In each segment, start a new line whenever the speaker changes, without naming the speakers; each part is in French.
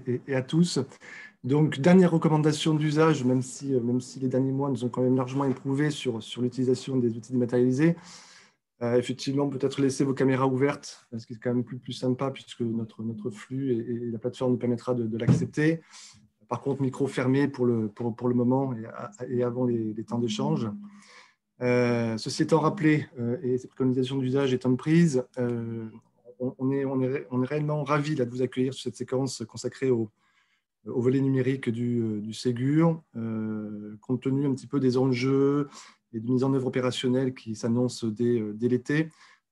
et à tous. Donc, dernière recommandation d'usage, même si les derniers mois nous ont quand même largement éprouvé sur l'utilisation des outils dématérialisés. Effectivement, peut-être laisser vos caméras ouvertes, ce qui est quand même plus sympa puisque notre flux et la plateforme nous permettra de l'accepter. Par contre, micro fermé pour le moment et avant les temps d'échange. Ceci étant rappelé et cette préconisation d'usage étant prise, on est réellement ravis de vous accueillir sur cette séquence consacrée au volet numérique du Ségur, compte tenu un petit peu des enjeux et de mise en œuvre opérationnelle qui s'annoncent dès l'été.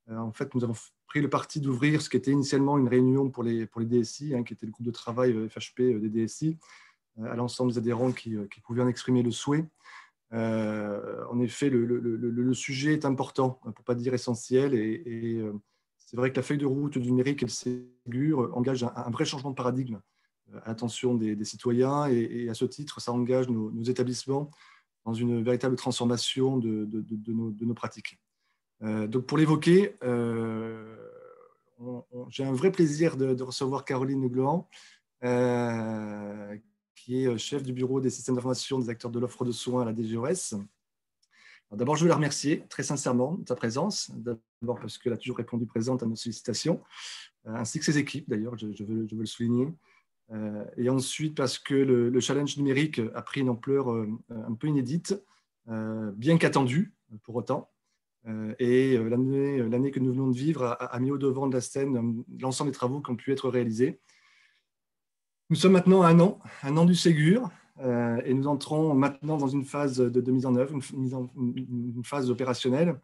En fait, nous avons pris le parti d'ouvrir ce qui était initialement une réunion pour les DSI, qui était le groupe de travail FHP des DSI, à l'ensemble des adhérents qui pouvaient en exprimer le souhait. En effet, le sujet est important, pour ne pas dire essentiel, et c'est vrai que la feuille de route du numérique et le Ségur engage un vrai changement de paradigme à l'attention des citoyens, et à ce titre, ça engage nos établissements dans une véritable transformation de nos pratiques. Donc pour l'évoquer, j'ai un vrai plaisir de recevoir Caroline Glouan, qui est chef du bureau des systèmes d'information des acteurs de l'offre de soins à la DGOS. D'abord, je veux la remercier très sincèrement de sa présence, d'abord parce qu'elle a toujours répondu présente à nos sollicitations, ainsi que ses équipes d'ailleurs, je veux le souligner. Et ensuite parce que le challenge numérique a pris une ampleur un peu inédite, bien qu'attendue pour autant. Et l'année que nous venons de vivre a mis au devant de la scène l'ensemble des travaux qui ont pu être réalisés. Nous sommes maintenant à un an du Ségur, et nous entrons maintenant dans une phase de mise en œuvre, une phase opérationnelle.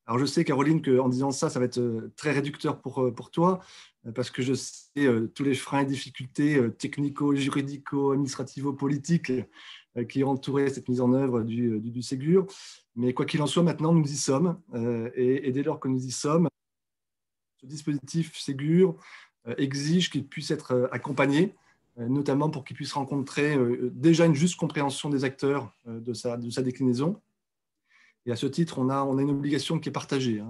Alors, je sais, Caroline, qu'en disant ça, ça va être très réducteur pour toi, parce que je sais tous les freins et difficultés technico-juridico-administrativo-politiques qui entouraient cette mise en œuvre du Ségur. Mais quoi qu'il en soit, maintenant, nous y sommes. Et dès lors que nous y sommes, ce dispositif Ségur exige qu'il puisse être accompagné, notamment pour qu'il puisse rencontrer déjà une juste compréhension des acteurs de sa déclinaison. Et à ce titre, on a une obligation qui est partagée.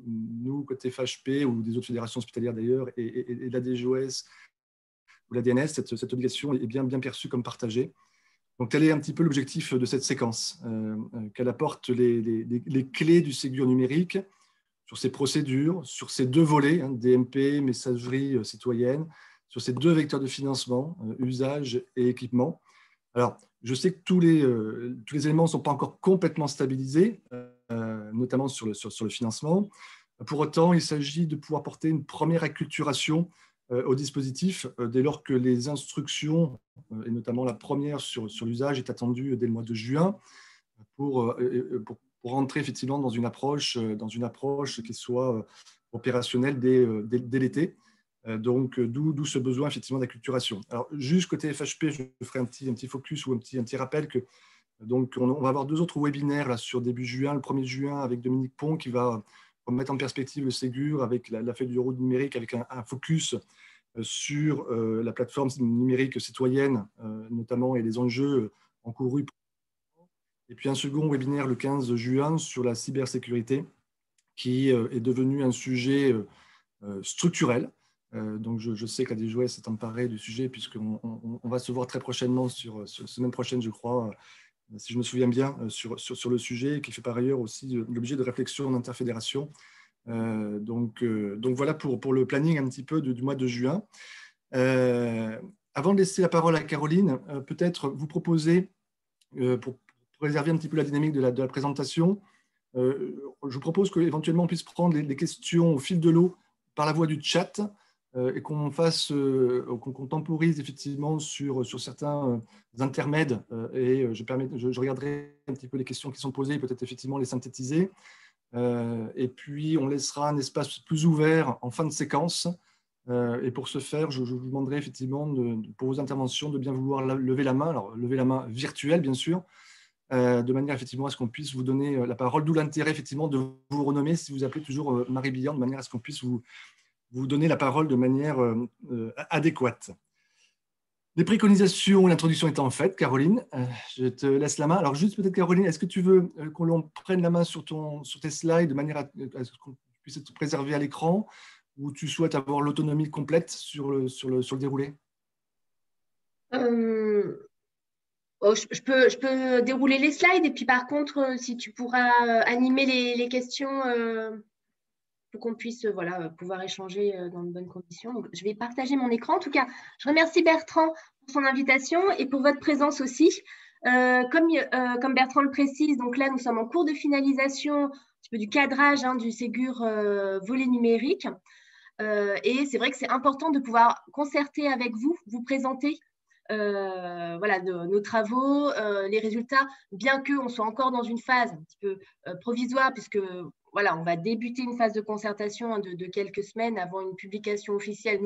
Nous, côté FHP ou des autres fédérations hospitalières d'ailleurs, et la DGOS ou la DNS, cette obligation est bien perçue comme partagée. Donc, tel est un petit peu l'objectif de cette séquence, qu'elle apporte les clés du Ségur numérique sur ses procédures, sur ces deux volets, DMP, messagerie citoyenne, sur ces deux vecteurs de financement, usage et équipement. Alors, je sais que tous les éléments ne sont pas encore complètement stabilisés, notamment sur le financement. Pour autant, il s'agit de pouvoir porter une première acculturation au dispositif dès lors que les instructions, et notamment la première sur l'usage, est attendue dès le mois de juin pour rentrer effectivement dans une approche qui soit opérationnelle dès l'été. Donc, d'où ce besoin effectivement d'acculturation. Alors, juste côté FHP, je ferai un petit focus ou un petit rappel que donc, on va avoir deux autres webinaires là, sur début juin. Le 1er juin avec Dominique Pont qui va mettre en perspective le Ségur avec la feuille du route numérique, avec un focus sur la plateforme numérique citoyenne notamment, et les enjeux encourus. Et puis un second webinaire le 15 juin sur la cybersécurité qui est devenu un sujet structurel. Donc je sais que la DGOS s'est emparée du sujet puisqu'on va se voir très prochainement, sur semaine prochaine, je crois, si je me souviens bien, sur le sujet, qui fait par ailleurs aussi l'objet de réflexions en interfédération. Donc voilà pour le planning un petit peu du mois de juin. Avant de laisser la parole à Caroline, peut-être vous proposer, pour préserver un petit peu la dynamique de la présentation, je vous propose qu'éventuellement on puisse prendre les questions au fil de l'eau par la voie du chat, et qu'on temporise effectivement sur certains intermèdes, et je regarderai un petit peu les questions qui sont posées, peut-être effectivement les synthétiser, et puis on laissera un espace plus ouvert en fin de séquence, et pour ce faire, je vous demanderai effectivement pour vos interventions de bien vouloir lever la main, alors lever la main virtuelle bien sûr, de manière effectivement à ce qu'on puisse vous donner la parole, d'où l'intérêt effectivement de vous renommer si vous appelez toujours Marie Billan, de manière à ce qu'on puisse vous donner la parole de manière adéquate. Les préconisations, l'introduction étant faite, Caroline, je te laisse la main. Alors juste peut-être, Caroline, est-ce que tu veux qu'on prenne la main sur tes slides de manière à ce qu'on puisse être préservé à l'écran, ou tu souhaites avoir l'autonomie complète sur le déroulé?
Oh, je peux dérouler les slides et puis par contre, si tu pourras animer les questions pour qu'on puisse voilà, pouvoir échanger dans de bonnes conditions. Donc, je vais partager mon écran. En tout cas, je remercie Bertrand pour son invitation et pour votre présence aussi. Comme Bertrand le précise, donc là, nous sommes en cours de finalisation un petit peu du cadrage du Ségur volet numérique. Et c'est vrai que c'est important de pouvoir concerter avec vous, vous présenter voilà, nos travaux, les résultats, bien qu'on soit encore dans une phase un petit peu provisoire, puisque voilà, on va débuter une phase de concertation de quelques semaines avant une publication officielle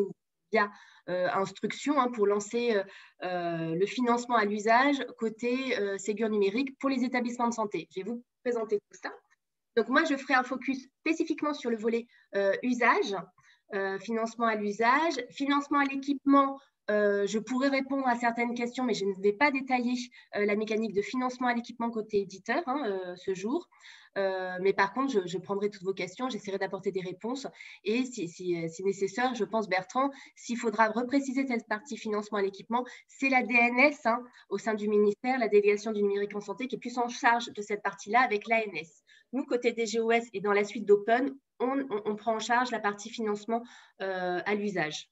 via instruction pour lancer le financement à l'usage côté Ségur numérique pour les établissements de santé. Je vais vous présenter tout ça. Donc moi, je ferai un focus spécifiquement sur le volet usage, financement à l'usage, financement à l'équipement. Je pourrais répondre à certaines questions, mais je ne vais pas détailler la mécanique de financement à l'équipement côté éditeur ce jour. Mais par contre, je prendrai toutes vos questions, j'essaierai d'apporter des réponses. Et si nécessaire, je pense, Bertrand, s'il faudra repréciser cette partie financement à l'équipement, c'est la DNS au sein du ministère, la délégation du numérique en santé, qui est plus en charge de cette partie-là avec l'ANS. Nous, côté DGOS et dans la suite d'Open, on prend en charge la partie financement à l'usage.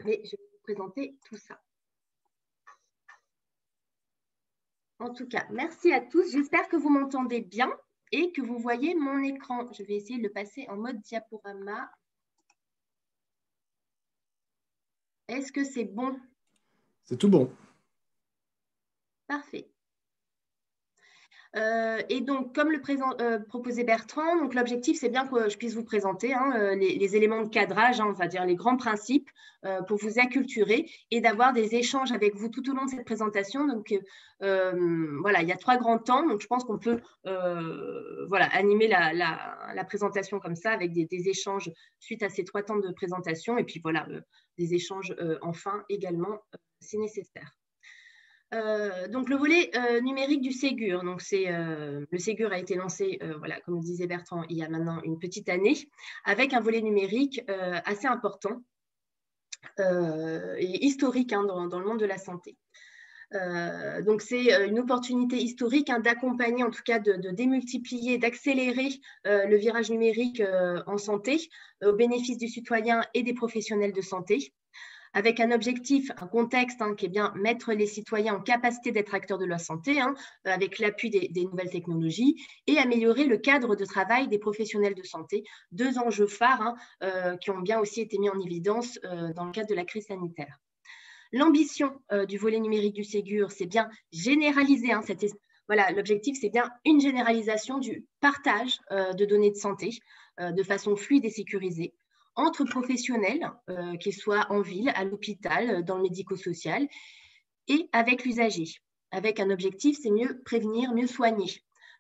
Mais je vais vous présenter tout ça. En tout cas, merci à tous. J'espère que vous m'entendez bien et que vous voyez mon écran. Je vais essayer de le passer en mode diaporama. Est-ce que c'est bon?
C'est tout bon.
Parfait. Et donc, comme le proposait Bertrand, donc l'objectif, c'est bien que je puisse vous présenter les éléments de cadrage, on va dire les grands principes, pour vous acculturer et d'avoir des échanges avec vous tout au long de cette présentation. Donc, voilà, il y a 3 grands temps. Donc, je pense qu'on peut voilà, animer la présentation comme ça avec des échanges suite à ces 3 temps de présentation. Et puis, voilà, des échanges en fin également, si nécessaire. Donc le volet numérique du Ségur. Donc le Ségur a été lancé, voilà, comme le disait Bertrand, il y a maintenant une petite année, avec un volet numérique assez important et historique dans le monde de la santé. Donc c'est une opportunité historique d'accompagner, en tout cas de démultiplier, d'accélérer le virage numérique en santé au bénéfice du citoyen et des professionnels de santé, avec un objectif, un contexte qui est bien mettre les citoyens en capacité d'être acteurs de la santé, avec l'appui des nouvelles technologies, et améliorer le cadre de travail des professionnels de santé, 2 enjeux phares qui ont bien aussi été mis en évidence dans le cadre de la crise sanitaire. L'ambition du volet numérique du Ségur, c'est bien généraliser voilà, l'objectif, c'est bien une généralisation du partage de données de santé de façon fluide et sécurisée, entre professionnels, qu'ils soient en ville, à l'hôpital, dans le médico-social, et avec l'usager. Avec un objectif, c'est mieux prévenir, mieux soigner.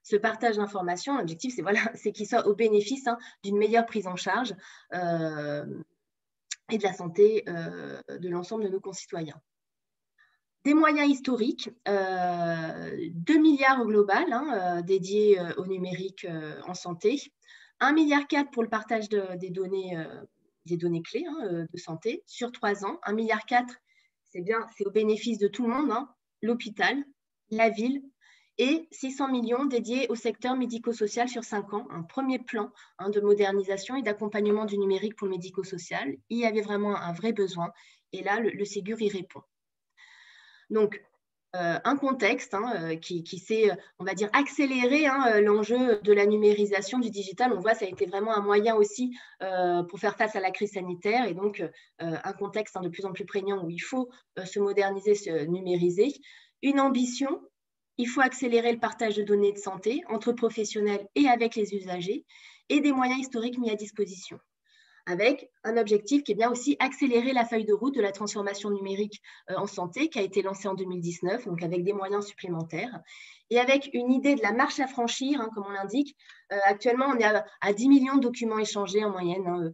Ce partage d'informations, l'objectif, c'est qu'il soit au bénéfice d'une meilleure prise en charge et de la santé de l'ensemble de nos concitoyens. Des moyens historiques, 2 milliards au global dédiés au numérique en santé, 1,4 milliard pour le partage des données clés de santé sur 3 ans. 1,4 milliard, c'est au bénéfice de tout le monde, l'hôpital, la ville, et 600 millions dédiés au secteur médico-social sur 5 ans, un premier plan de modernisation et d'accompagnement du numérique pour le médico-social. Il y avait vraiment un vrai besoin, et là, le Ségur y répond. Donc, un contexte qui s'est, on va dire, accéléré l'enjeu de la numérisation du digital. On voit, ça a été vraiment un moyen aussi pour faire face à la crise sanitaire, et donc un contexte de plus en plus prégnant où il faut se moderniser, se numériser. Une ambition, il faut accélérer le partage de données de santé entre professionnels et avec les usagers, et des moyens historiques mis à disposition, avec un objectif qui est bien aussi accélérer la feuille de route de la transformation numérique en santé qui a été lancée en 2019, donc avec des moyens supplémentaires, et avec une idée de la marche à franchir, comme on l'indique. Actuellement, on est à 10 millions de documents échangés en moyenne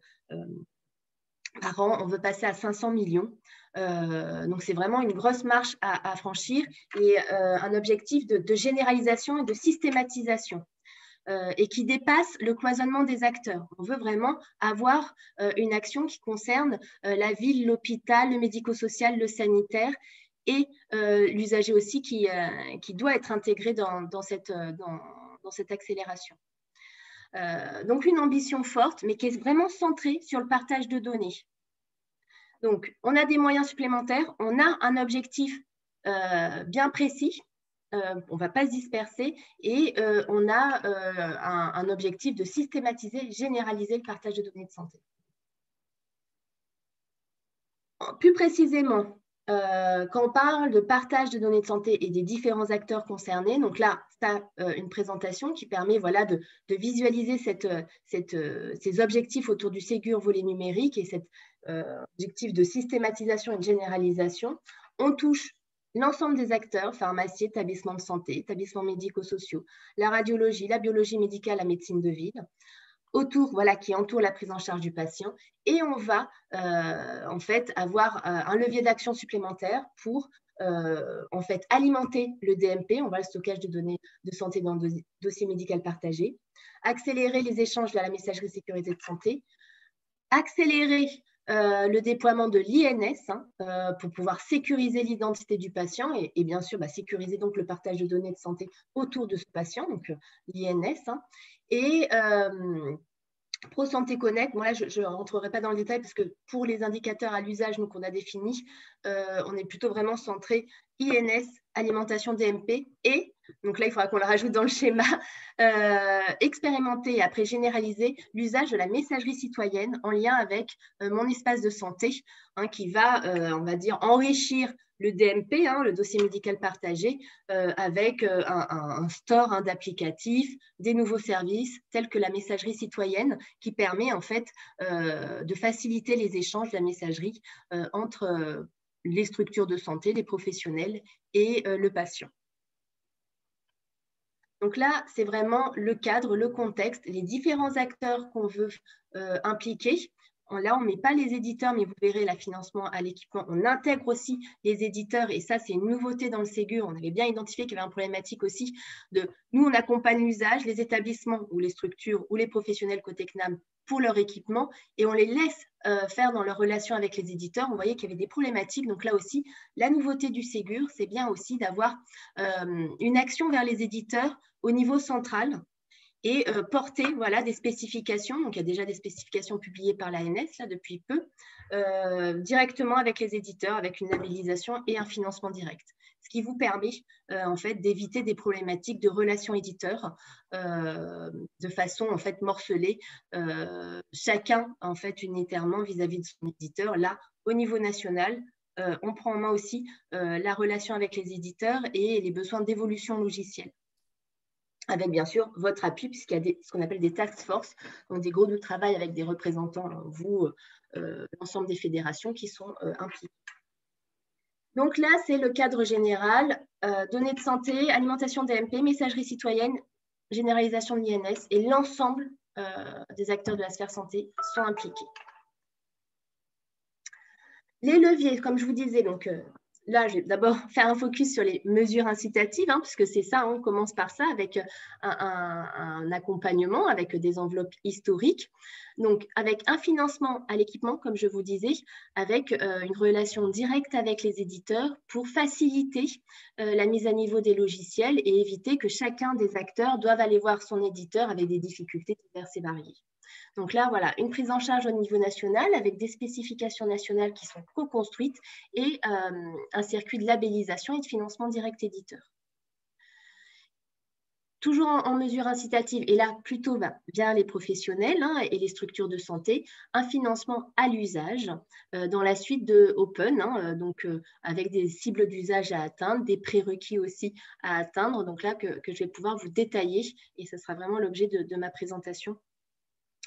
par an. On veut passer à 500 millions. Donc, c'est vraiment une grosse marche à franchir, et un objectif de généralisation et de systématisation. Et qui dépasse le cloisonnement des acteurs. On veut vraiment avoir une action qui concerne la ville, l'hôpital, le médico-social, le sanitaire, et l'usager aussi qui doit être intégré dans cette accélération. Donc, une ambition forte, mais qui est vraiment centrée sur le partage de données. Donc, on a des moyens supplémentaires, on a un objectif bien précis, on ne va pas se disperser, et on a un objectif de systématiser, généraliser le partage de données de santé. Plus précisément, quand on parle de partage de données de santé et des différents acteurs concernés, donc là, c'est une présentation qui permet voilà, de visualiser ces objectifs autour du Ségur volet numérique et cet objectif de systématisation et de généralisation. On touche l'ensemble des acteurs, pharmacie, établissements de santé, établissements médico-sociaux, la radiologie, la biologie médicale, la médecine de ville, qui entoure la prise en charge du patient, et on va en fait avoir un levier d'action supplémentaire pour en fait alimenter le DMP, on va le stockage de données de santé dans le dossier médical partagé, accélérer les échanges vers la messagerie sécurité de santé, accélérer le déploiement de l'INS pour pouvoir sécuriser l'identité du patient et bien sûr sécuriser donc le partage de données de santé autour de ce patient, donc l'INS, et ProSanté Connect, moi là, je ne rentrerai pas dans le détail parce que pour les indicateurs à l'usage qu'on a définis, on est plutôt vraiment centré INS, alimentation DMP, et donc là, il faudra qu'on le rajoute dans le schéma, expérimenter et après généraliser l'usage de la messagerie citoyenne en lien avec mon espace de santé, qui va, on va dire, enrichir le DMP, le dossier médical partagé, avec un store d'applicatifs, des nouveaux services tels que la messagerie citoyenne qui permet en fait de faciliter les échanges de la messagerie entre les structures de santé, les professionnels et le patient. Donc là, c'est vraiment le cadre, le contexte, les différents acteurs qu'on veut impliquer. Là, on ne met pas les éditeurs, mais vous verrez, le financement à l'équipement, on intègre aussi les éditeurs. Et ça, c'est une nouveauté dans le Ségur. On avait bien identifié qu'il y avait une problématique aussi de nous, on accompagne l'usage, les établissements ou les structures ou les professionnels côté CNAM pour leur équipement et on les laisse faire dans leur relation avec les éditeurs. On voyait qu'il y avait des problématiques. Donc là aussi, la nouveauté du Ségur, c'est bien aussi d'avoir une action vers les éditeurs au niveau central et porter des spécifications, donc il y a déjà des spécifications publiées par l'ANS là, depuis peu, directement avec les éditeurs, avec une labellisation et un financement direct. Ce qui vous permet en fait d'éviter des problématiques de relations éditeurs de façon en fait morcelée, chacun en fait unitairement vis-à-vis de son éditeur. Là, au niveau national, on prend en main aussi la relation avec les éditeurs et les besoins d'évolution logicielle, avec bien sûr votre appui, puisqu'il y a ce qu'on appelle des task force, donc des groupes de travail avec des représentants, vous, l'ensemble des fédérations qui sont impliquées. Donc là, c'est le cadre général, données de santé, alimentation DMP, messagerie citoyenne, généralisation de l'INS, et l'ensemble des acteurs de la sphère santé sont impliqués. Les leviers, comme je vous disais, donc là, je vais d'abord faire un focus sur les mesures incitatives, puisque c'est ça, on commence par ça, avec un accompagnement, avec des enveloppes historiques. Donc, avec un financement à l'équipement, comme je vous disais, avec une relation directe avec les éditeurs pour faciliter la mise à niveau des logiciels et éviter que chacun des acteurs doive aller voir son éditeur avec des difficultés diverses et variées. Donc là, voilà, une prise en charge au niveau national avec des spécifications nationales qui sont co-construites et un circuit de labellisation et de financement direct éditeur. Toujours en mesure incitative, et là plutôt bien les professionnels et les structures de santé, un financement à l'usage dans la suite de Open, donc avec des cibles d'usage à atteindre, des prérequis aussi à atteindre, donc là que je vais pouvoir vous détailler et ce sera vraiment l'objet de ma présentation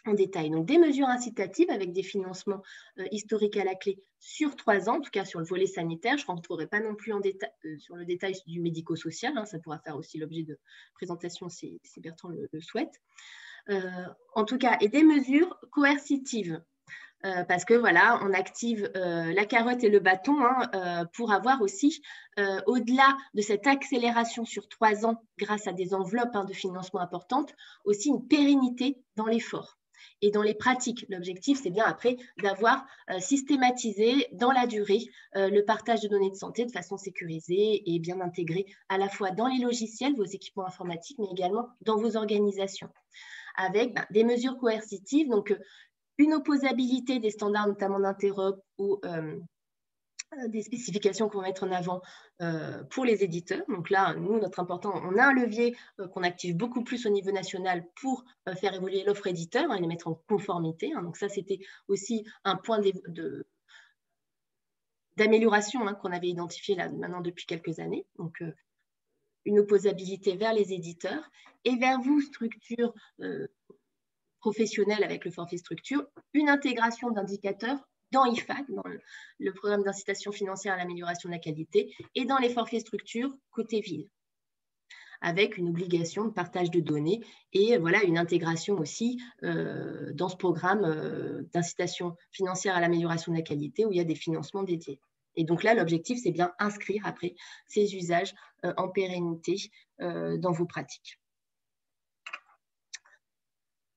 en détail. Donc, des mesures incitatives avec des financements historiques à la clé sur 3 ans, en tout cas sur le volet sanitaire. Je ne rentrerai pas non plus en détail, sur le détail du médico-social. Ça pourra faire aussi l'objet de présentation si Bertrand le souhaite. En tout cas, et des mesures coercitives. Parce que voilà, on active la carotte et le bâton pour avoir aussi, au-delà de cette accélération sur 3 ans grâce à des enveloppes de financement importantes, aussi une pérennité dans l'effort. et dans les pratiques. L'objectif, c'est bien après d'avoir systématisé dans la durée le partage de données de santé de façon sécurisée et bien intégrée à la fois dans les logiciels, vos équipements informatiques, mais également dans vos organisations, avec des mesures coercitives, donc une opposabilité des standards, notamment d'interop ou des spécifications qu'on va mettre en avant pour les éditeurs. Donc là, nous, notre important, on a un levier qu'on active beaucoup plus au niveau national pour faire évoluer l'offre éditeur et les mettre en conformité. Donc ça, c'était aussi un point d'amélioration qu'on avait identifié là maintenant depuis quelques années. Donc une opposabilité vers les éditeurs et vers vous, structures professionnelles avec le forfait structure, une intégration d'indicateurs dans IFAC, dans le programme d'incitation financière à l'amélioration de la qualité, et dans les forfaits structures côté ville, avec une obligation de partage de données et voilà, une intégration aussi dans ce programme d'incitation financière à l'amélioration de la qualité où il y a des financements dédiés. Et donc là, l'objectif, c'est bien inscrire après ces usages en pérennité dans vos pratiques.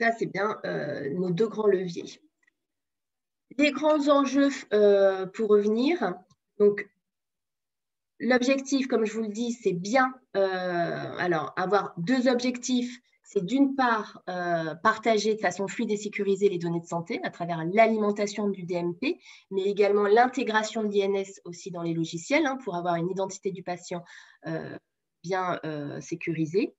Ça, c'est bien nos deux grands leviers. Les grands enjeux pour revenir, donc l'objectif, comme je vous le dis, c'est bien alors avoir deux objectifs. C'est d'une part partager de façon fluide et sécurisée les données de santé à travers l'alimentation du DMP, mais également l'intégration de l'INS aussi dans les logiciels pour avoir une identité du patient bien sécurisée.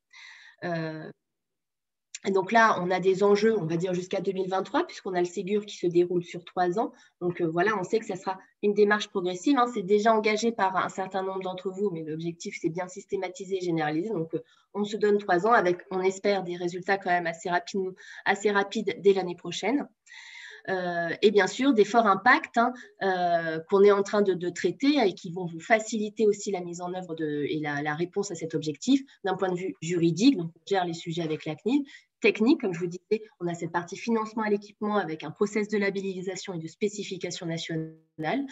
Et donc là, on a des enjeux, on va dire jusqu'à 2023, puisqu'on a le Ségur qui se déroule sur 3 ans. Donc voilà, on sait que ça sera une démarche progressive. C'est déjà engagé par un certain nombre d'entre vous, mais l'objectif, c'est bien systématiser et généraliser. Donc on se donne 3 ans avec, on espère, des résultats quand même assez rapides dès l'année prochaine. Et bien sûr, des forts impacts qu'on est en train de traiter et qui vont vous faciliter aussi la mise en œuvre et la réponse à cet objectif d'un point de vue juridique. Donc, on gère les sujets avec la CNIL. Technique, comme je vous disais, on a cette partie financement à l'équipement avec un process de labellisation et de spécification nationale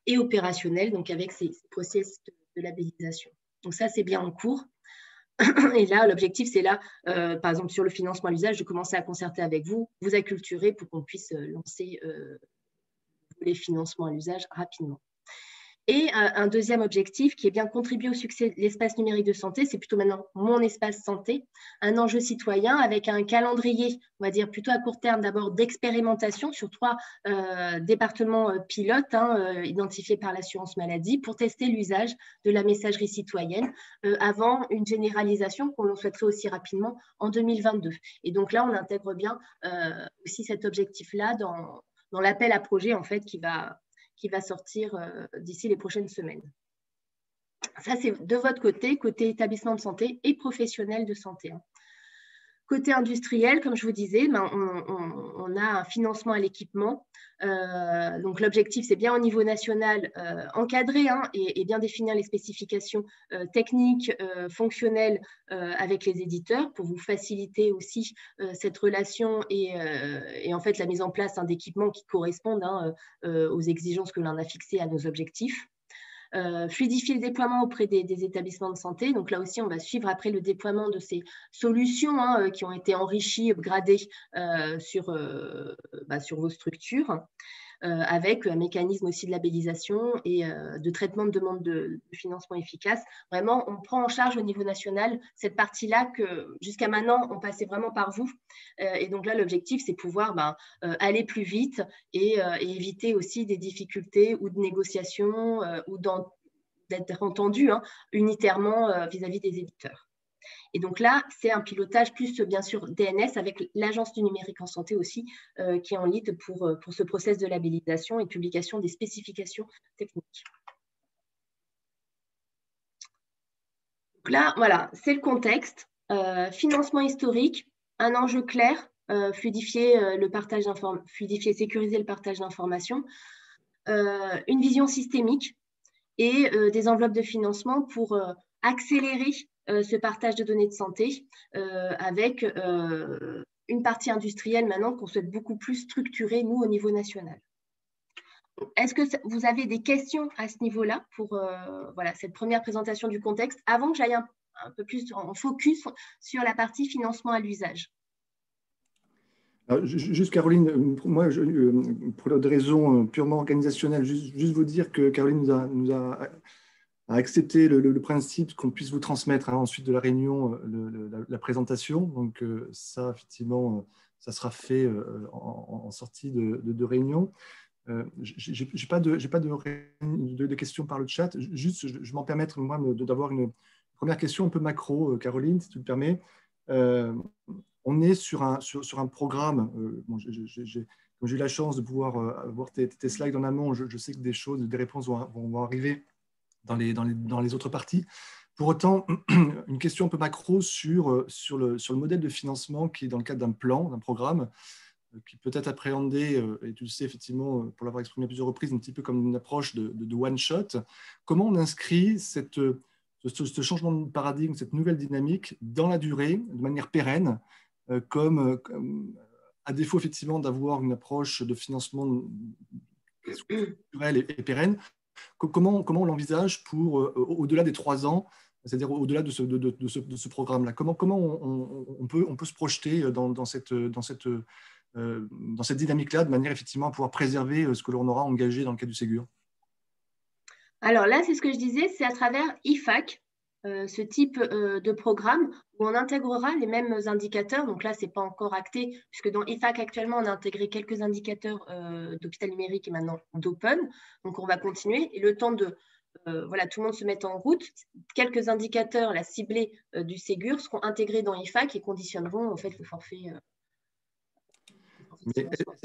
et opérationnel, donc avec ces process de labellisation. Donc ça, c'est bien en cours. Et là, l'objectif, c'est là, par exemple, sur le financement à l'usage, de commencer à concerter avec vous, vous acculturer pour qu'on puisse lancer les financements à l'usage rapidement. Et un deuxième objectif qui est bien contribuer au succès de l'espace numérique de santé, c'est plutôt maintenant mon espace santé, un enjeu citoyen avec un calendrier, on va dire plutôt à court terme d'abord d'expérimentation sur 3 départements pilotes identifiés par l'assurance maladie pour tester l'usage de la messagerie citoyenne avant une généralisation qu'on souhaiterait aussi rapidement en 2022. Et donc là, on intègre bien aussi cet objectif-là dans l'appel à projet en fait qui va sortir d'ici les prochaines semaines. Ça, c'est de votre côté établissement de santé et professionnel de santé. Côté industriel, comme je vous disais, on a un financement à l'équipement. Donc, l'objectif, c'est bien au niveau national encadrer et bien définir les spécifications techniques, fonctionnelles avec les éditeurs pour vous faciliter aussi cette relation et en fait la mise en place d'équipements qui correspondent aux exigences que l'on a fixées à nos objectifs. Fluidifier le déploiement auprès des établissements de santé. Donc là aussi, on va suivre après le déploiement de ces solutions qui ont été enrichies, upgradées sur vos structures, avec un mécanisme aussi de labellisation et de traitement de demande de financement efficace. Vraiment, on prend en charge au niveau national cette partie-là que jusqu'à maintenant, on passait vraiment par vous. Et donc là, l'objectif, c'est pouvoir aller plus vite et éviter aussi des difficultés ou de négociations ou d'être entendu unitairement vis-à-vis des éditeurs. Et donc là, c'est un pilotage plus, bien sûr, DNS avec l'Agence du numérique en santé aussi, qui est en lead pour ce process de labellisation et publication des spécifications techniques. Donc là, voilà, c'est le contexte. Financement historique, un enjeu clair, fluidifier et sécuriser le partage d'informations, une vision systémique et des enveloppes de financement pour accélérer ce partage de données de santé avec une partie industrielle maintenant qu'on souhaite beaucoup plus structurer, nous, au niveau national. Est-ce que vous avez des questions à ce niveau-là pour cette première présentation du contexte avant que j'aille un peu plus en focus sur la partie financement à l'usage?
Alors, juste Caroline, moi, pour des raisons purement organisationnelles, juste vous dire que Caroline a accepté le principe qu'on puisse vous transmettre ensuite de la réunion la présentation. Donc ça, effectivement, ça sera fait en sortie de réunion. Je n'ai pas de questions par le chat. Juste, je m'en permettre, moi, d'avoir une première question un peu macro, Caroline, si tu le permets. On est sur un programme. Bon, comme j'ai eu la chance de pouvoir voir tes slides en amont, je sais que des réponses vont arriver dans les autres parties. Pour autant, une question un peu macro sur le modèle de financement qui est dans le cadre d'un plan, d'un programme, qui peut être appréhendé, et tu le sais effectivement, pour l'avoir exprimé à plusieurs reprises, un petit peu comme une approche de one-shot. Comment on inscrit ce changement de paradigme, cette nouvelle dynamique dans la durée, de manière pérenne, comme à défaut effectivement d'avoir une approche de financement structurelle et pérenne, comment on l'envisage pour au-delà des 3 ans, c'est-à-dire au-delà de ce programme-là? Comment on peut se projeter dans cette dynamique-là, de manière effectivement à pouvoir préserver ce que l'on aura engagé dans le cadre du Ségur?
Alors là, c'est ce que je disais, c'est à travers IFAC, ce type de programme où on intégrera les mêmes indicateurs. Donc là, ce n'est pas encore acté, puisque dans IFAC, actuellement, on a intégré quelques indicateurs d'hôpital numérique et maintenant d'Open. Donc, on va continuer. Et le temps de voilà, tout le monde se met en route, quelques indicateurs là, ciblés du Ségur seront intégrés dans IFAC et conditionneront en fait, le forfait.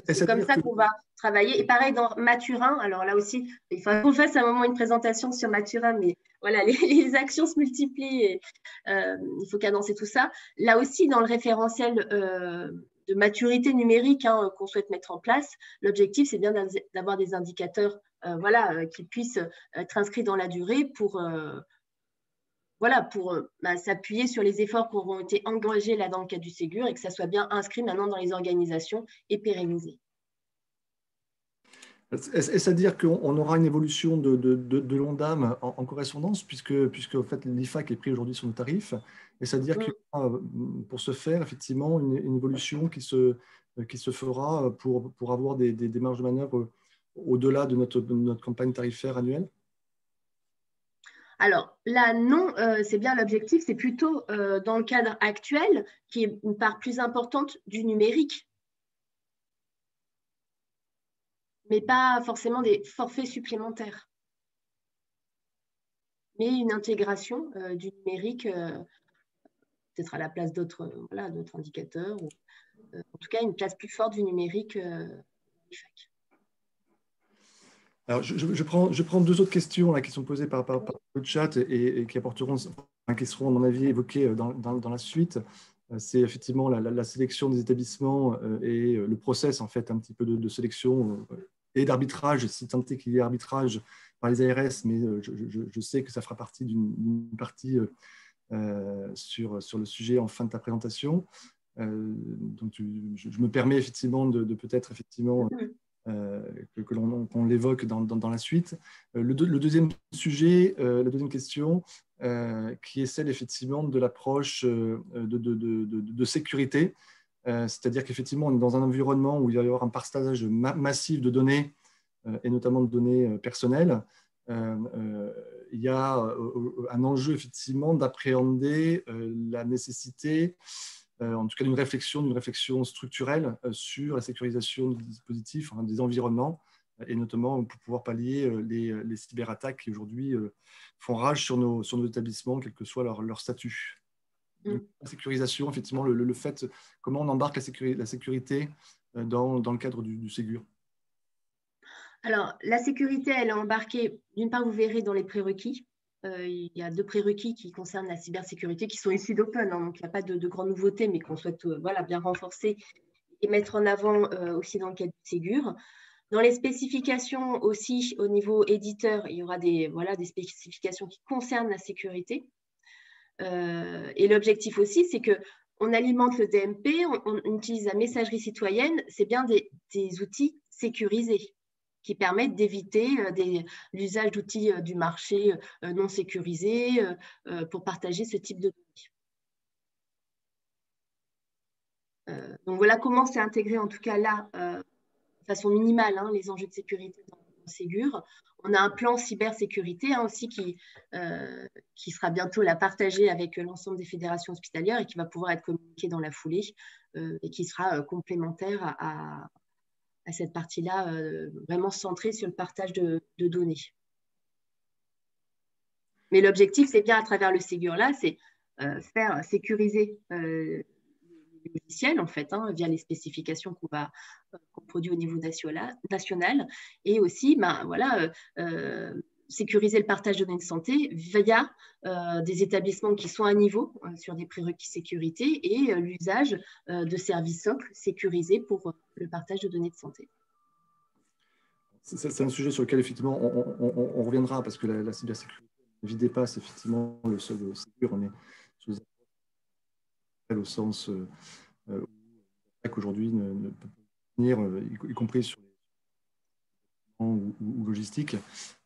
C'est comme ça qu'on va travailler. Et pareil dans Mathurin. Alors là aussi, il faut qu'on fasse à un moment une présentation sur Mathurin, mais voilà, les actions se multiplient et il faut cadencer tout ça. Là aussi, dans le référentiel de maturité numérique qu'on souhaite mettre en place, l'objectif, c'est bien d'avoir des indicateurs qui puissent être inscrits dans la durée pour s'appuyer sur les efforts qui auront été engagés là dans le cadre du Ségur et que ça soit bien inscrit maintenant dans les organisations et pérennisé.
Est-ce à dire qu'on aura une évolution de l'Ondam en correspondance, puisque en fait, l'IFAC est pris aujourd'hui sur nos tarifs, et c'est-à-dire qu'il y aura, pour ce faire, effectivement, une évolution qui se fera pour avoir des marges de manœuvre au-delà de notre campagne tarifaire annuelle?
Alors là, non, c'est bien l'objectif, c'est plutôt dans le cadre actuel, qui est une part plus importante du numérique, mais pas forcément des forfaits supplémentaires, mais une intégration du numérique, peut-être à la place d'autres indicateurs, ou en tout cas une place plus forte du numérique.
Alors, je prends 2 autres questions là, qui sont posées par le chat et qui seront, à mon avis, évoquées dans la suite. C'est effectivement la sélection des établissements et le process, en fait, un petit peu de sélection et d'arbitrage, si tant est qu'il y ait arbitrage par les ARS, mais je sais que ça fera partie d'une partie sur le sujet en fin de ta présentation. Donc, je me permets effectivement de peut-être effectivement qu'on l'évoque dans la suite. Le deuxième sujet, la deuxième question, qui est celle effectivement de l'approche de sécurité. C'est-à-dire qu'effectivement, on est dans un environnement où il va y avoir un partage massif de données, et notamment de données personnelles. Il y a un enjeu effectivement d'appréhender la nécessité en tout cas d'une réflexion structurelle sur la sécurisation des dispositifs, des environnements, et notamment pour pouvoir pallier les cyberattaques qui aujourd'hui font rage sur nos établissements, quel que soit leur statut. Donc, la sécurisation, effectivement, le fait, comment on embarque la sécurité dans le cadre du Ségur?
Alors, la sécurité, elle est embarquée, d'une part, vous verrez dans les prérequis. Il y a 2 prérequis qui concernent la cybersécurité qui sont issus d'Open, donc il n'y a pas de grandes nouveautés, mais qu'on souhaite bien renforcer et mettre en avant aussi dans le cadre du Ségur. Dans les spécifications aussi, au niveau éditeur, il y aura des spécifications qui concernent la sécurité. Et l'objectif aussi, c'est qu'on alimente le DMP, on utilise la messagerie citoyenne, c'est bien des outils sécurisés qui permettent d'éviter l'usage d'outils du marché non sécurisés pour partager ce type de données. Donc voilà comment c'est intégré en tout cas là, de façon minimale, hein, les enjeux de sécurité dans Ségur. On a un plan cybersécurité aussi qui sera bientôt là, partagé avec l'ensemble des fédérations hospitalières et qui va pouvoir être communiqué dans la foulée et qui sera complémentaire à cette partie-là, vraiment centrée sur le partage de données. Mais l'objectif, c'est bien à travers le Ségur-là, c'est faire sécuriser les logiciels, en fait, via les spécifications qu'on produit au niveau national, et aussi voilà, sécuriser le partage de données de santé via des établissements qui sont à niveau sur des prérequis sécurité et l'usage de services socles sécurisés pour le partage de données de santé.
C'est un sujet sur lequel, effectivement, on reviendra parce que la cybersécurité ne dépasse effectivement le seul Ségur. On est sous au sens qu'aujourd'hui ne peut pas venir, y compris sur les ou logistique.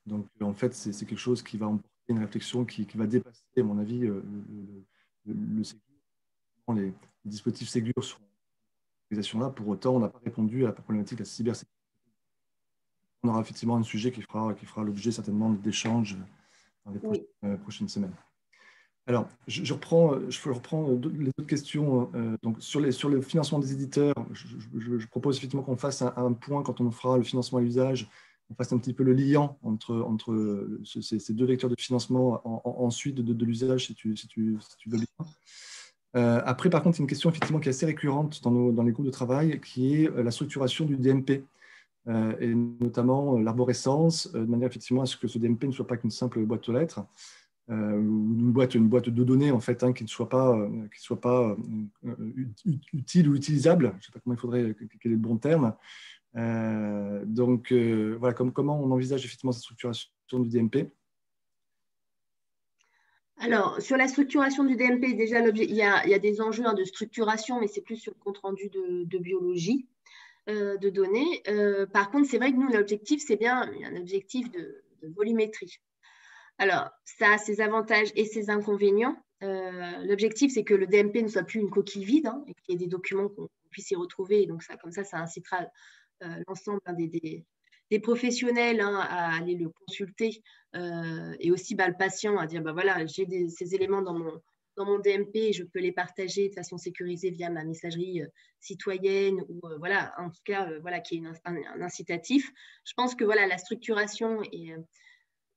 Donc, en fait, c'est quelque chose qui va emporter une réflexion qui va dépasser, à mon avis, le Ségur. Les dispositifs Ségur sont là. Pour autant, on n'a pas répondu à la problématique de la cybersécurité. On aura effectivement un sujet qui fera l'objet certainement d'échanges dans les prochaines semaines. Alors, je reprends les autres questions. Donc, sur le financement des éditeurs, je propose effectivement qu'on fasse un point quand on fera le financement à l'usage, on fasse un petit peu le liant entre ces deux vecteurs de financement ensuite de l'usage, si tu veux bien. Après, par contre, c'est une question effectivement qui est assez récurrente dans les groupes de travail, qui est la structuration du DMP. Et notamment l'arborescence, de manière effectivement à ce que ce DMP ne soit pas qu'une simple boîte aux lettres, ou une boîte de données en fait, qui ne soit pas utile ou utilisable. Je ne sais pas comment il faudrait, quel est le bon terme. Donc voilà, comment on envisage effectivement cette structuration du DMP?
Alors, sur la structuration du DMP, déjà, il y a des enjeux de structuration, mais c'est plus sur le compte-rendu de biologie. De données. Par contre, c'est vrai que nous, l'objectif, c'est bien un objectif de volumétrie. Alors, ça a ses avantages et ses inconvénients. L'objectif, c'est que le DMP ne soit plus une coquille vide et qu'il y ait des documents qu'on puisse y retrouver. Donc, comme ça incitera l'ensemble des professionnels à aller le consulter et aussi le patient à dire, voilà, j'ai ces éléments dans mon DMP et je peux les partager de façon sécurisée via ma messagerie citoyenne ou voilà, en tout cas, voilà, qui est un incitatif. Je pense que voilà, la structuration,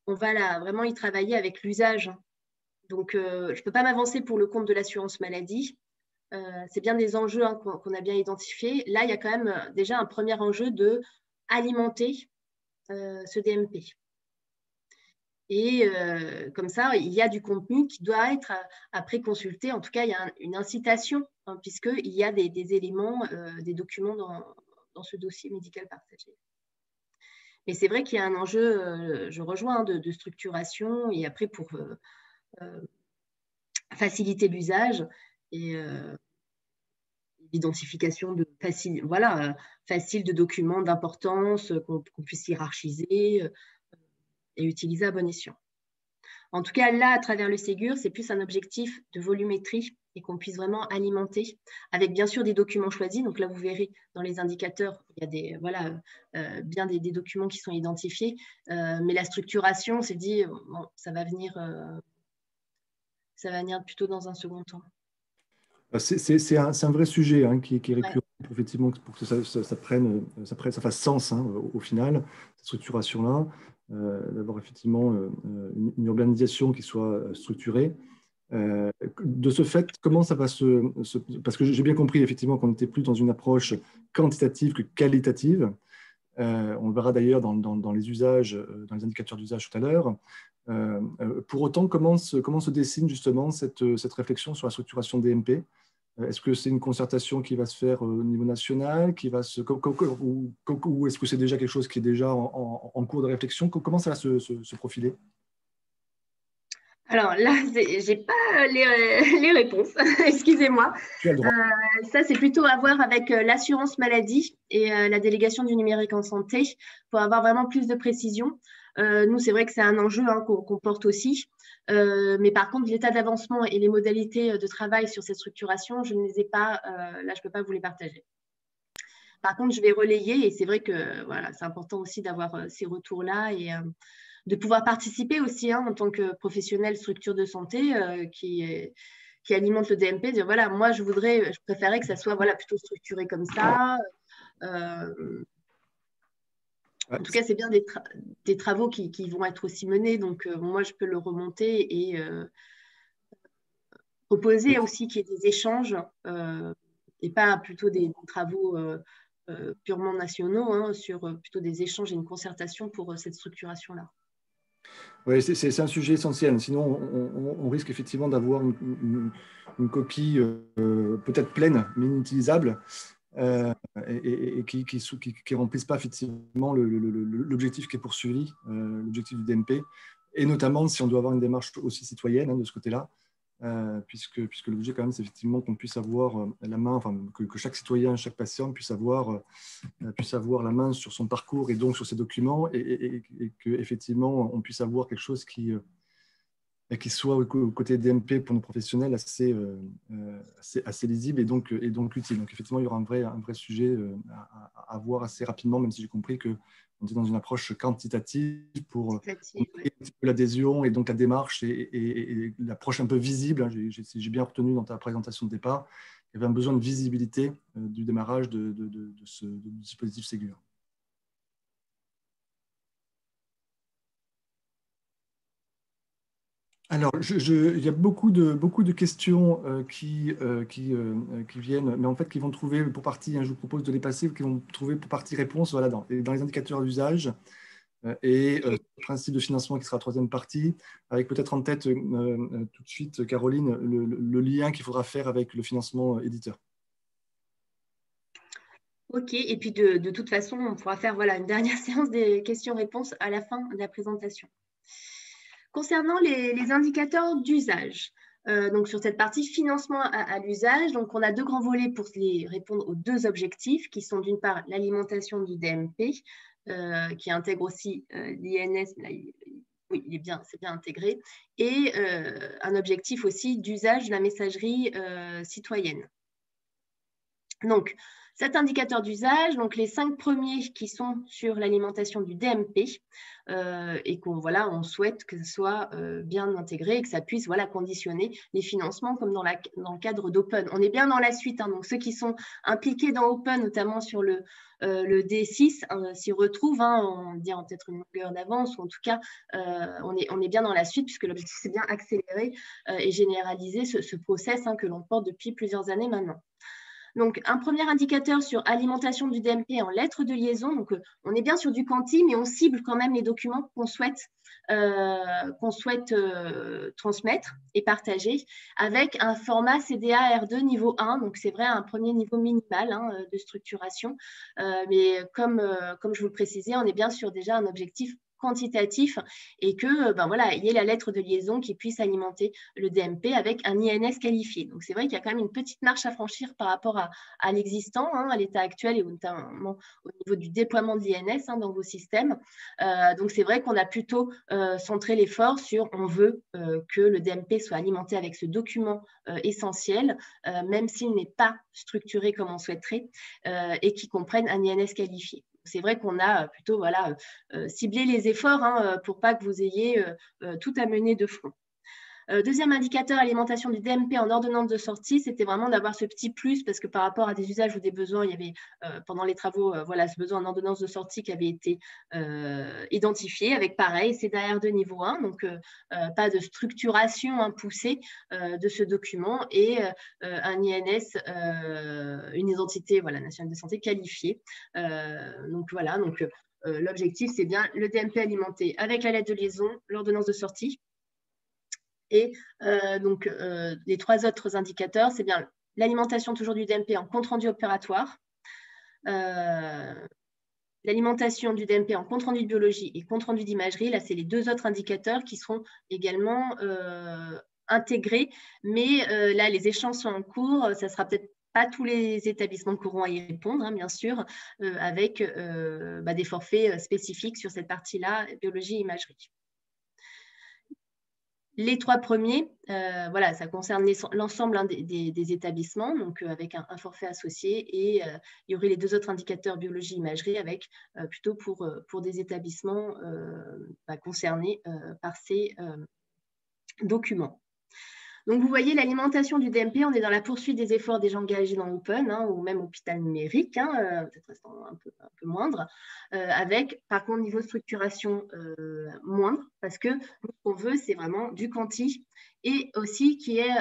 on va vraiment y travailler avec l'usage. Donc, je ne peux pas m'avancer pour le compte de l'assurance maladie. C'est bien des enjeux qu'on a bien identifiés. Là, il y a quand même déjà un premier enjeu de alimenter ce DMP. Et comme ça, il y a du contenu qui doit être après consulté. En tout cas, il y a une incitation, puisqu'il y a des éléments, des documents dans ce dossier médical partagé. Mais c'est vrai qu'il y a un enjeu, je rejoins, de structuration et après pour faciliter l'usage et l'identification facile de documents d'importance qu'on puisse hiérarchiser et utiliser à bon escient. En tout cas, là, à travers le Ségur, c'est plus un objectif de volumétrie et qu'on puisse vraiment alimenter avec bien sûr des documents choisis. Donc là, vous verrez dans les indicateurs, il y a bien des documents qui sont identifiés. Mais la structuration, c'est dit, bon, ça va venir plutôt dans un second temps.
C'est un vrai sujet qui est récurrent, effectivement, pour que ça fasse sens au final, cette structuration-là. D'avoir effectivement une urbanisation qui soit structurée. De ce fait, comment ça va parce que j'ai bien compris effectivement qu'on n'était plus dans une approche quantitative que qualitative. On le verra d'ailleurs dans les usages, dans les indicateurs d'usage tout à l'heure. Pour autant, comment se dessine justement cette réflexion sur la structuration DMP? Est-ce que c'est une concertation qui va se faire au niveau national, ou est-ce que c'est déjà quelque chose qui est déjà en cours de réflexion? Comment ça va se profiler?
Alors là, je n'ai pas les réponses, excusez-moi.
Tu as le droit.
Ça, c'est plutôt à voir avec l'assurance maladie et la délégation du numérique en santé pour avoir vraiment plus de précision. Nous, c'est vrai que c'est un enjeu qu'on porte aussi. Mais par contre, l'état d'avancement et les modalités de travail sur cette structuration, je ne les ai pas, là, je ne peux pas vous les partager. Par contre, je vais relayer et c'est vrai que voilà, c'est important aussi d'avoir ces retours-là et de pouvoir participer aussi en tant que professionnel structure de santé qui alimente le DMP, dire voilà, moi je préférais que ça soit voilà, plutôt structuré comme ça. En tout cas, c'est bien des travaux qui vont être aussi menés, donc moi je peux le remonter et proposer aussi qu'il y ait des échanges et pas plutôt des travaux purement nationaux, sur plutôt des échanges et une concertation pour cette structuration-là.
Oui, c'est un sujet essentiel. Sinon, on risque effectivement d'avoir une copie peut-être pleine, mais inutilisable, et qui ne remplissent pas effectivement l'objectif qui est poursuivi, l'objectif du DMP, et notamment si on doit avoir une démarche aussi citoyenne de ce côté-là. Puisque l'objet, quand même, c'est effectivement qu'on puisse avoir la main, enfin, que chaque citoyen, chaque patient puisse avoir la main sur son parcours et donc sur ses documents, et qu'effectivement, on puisse avoir quelque chose qui soit au côté DMP pour nos professionnels assez lisible et donc utile. Donc, effectivement, il y aura un vrai sujet à voir assez rapidement, même si j'ai compris qu'on est dans une approche quantitative pour l'adhésion et donc la démarche et l'approche un peu visible. J'ai bien retenu dans ta présentation de départ, il y avait un besoin de visibilité du démarrage de ce dispositif Ségur. Alors, il y a beaucoup de questions qui viennent, mais en fait, qui vont trouver pour partie, je vous propose de les passer, qui vont trouver pour partie réponse voilà, dans les indicateurs d'usage et le principe de financement qui sera la troisième partie, avec peut-être en tête tout de suite, Caroline, le lien qu'il faudra faire avec le financement éditeur.
Ok, et puis de toute façon, on pourra faire voilà, une dernière séance des questions-réponses à la fin de la présentation. Concernant les indicateurs d'usage, donc sur cette partie financement à l'usage, donc on a deux grands volets pour répondre aux deux objectifs qui sont d'une part l'alimentation du DMP, qui intègre aussi l'INS, oui, c'est bien intégré, et un objectif aussi d'usage de la messagerie citoyenne. Donc, cet indicateur d'usage, donc les 5 premiers qui sont sur l'alimentation du DMP et on souhaite que ce soit bien intégré et que ça puisse conditionner les financements comme dans le cadre d'Open. On est bien dans la suite, donc ceux qui sont impliqués dans Open, notamment sur le D6, s'y retrouvent, on dit peut-être une longueur d'avance, ou en tout cas, on est bien dans la suite puisque l'objectif, c'est bien accélérer et généraliser ce process que l'on porte depuis plusieurs années maintenant. Donc, un premier indicateur sur alimentation du DMP en lettres de liaison. Donc, on est bien sur du quanti, mais on cible quand même les documents qu'on souhaite transmettre et partager avec un format CDA R2 niveau 1. Donc, c'est vrai, un premier niveau minimal de structuration. Mais comme je vous le précisais, on est bien sur déjà un objectif quantitatif et que il y ait la lettre de liaison qui puisse alimenter le DMP avec un INS qualifié. Donc c'est vrai qu'il y a quand même une petite marche à franchir par rapport à l'existant, à l'état actuel et notamment au niveau du déploiement de l'INS dans vos systèmes. Donc c'est vrai qu'on a plutôt centré l'effort sur on veut que le DMP soit alimenté avec ce document essentiel, même s'il n'est pas structuré comme on souhaiterait et qui comprenne un INS qualifié. C'est vrai qu'on a plutôt ciblé les efforts pour pas que vous ayez tout à mener de front. Deuxième indicateur, alimentation du DMP en ordonnance de sortie, c'était vraiment d'avoir ce petit plus parce que par rapport à des usages ou des besoins, il y avait pendant les travaux ce besoin en ordonnance de sortie qui avait été identifié avec pareil, CDA R2 niveau 1, donc pas de structuration poussée de ce document et un INS, une identité nationale de santé qualifiée. L'objectif, c'est bien le DMP alimenté avec la lettre de liaison, l'ordonnance de sortie. Et les 3 autres indicateurs, c'est bien l'alimentation toujours du DMP en compte-rendu opératoire, l'alimentation du DMP en compte-rendu de biologie et compte-rendu d'imagerie. Là, c'est les 2 autres indicateurs qui seront également intégrés. Mais là, les échanges sont en cours. Ça sera peut-être pas tous les établissements pourront y répondre, hein, bien sûr, avec des forfaits spécifiques sur cette partie-là, biologie et imagerie. Les 3 premiers, voilà, ça concerne l'ensemble des établissements, donc avec un forfait associé, et il y aurait les 2 autres indicateurs biologie imagerie avec plutôt pour des établissements concernés par ces documents. Donc, vous voyez, l'alimentation du DMP, on est dans la poursuite des efforts déjà engagés dans Open, hein, ou même hôpital numérique, hein, peut-être un peu moindre, avec, par contre, niveau de structuration moindre, parce que ce qu'on veut, c'est vraiment du quanti, et aussi qu'il y ait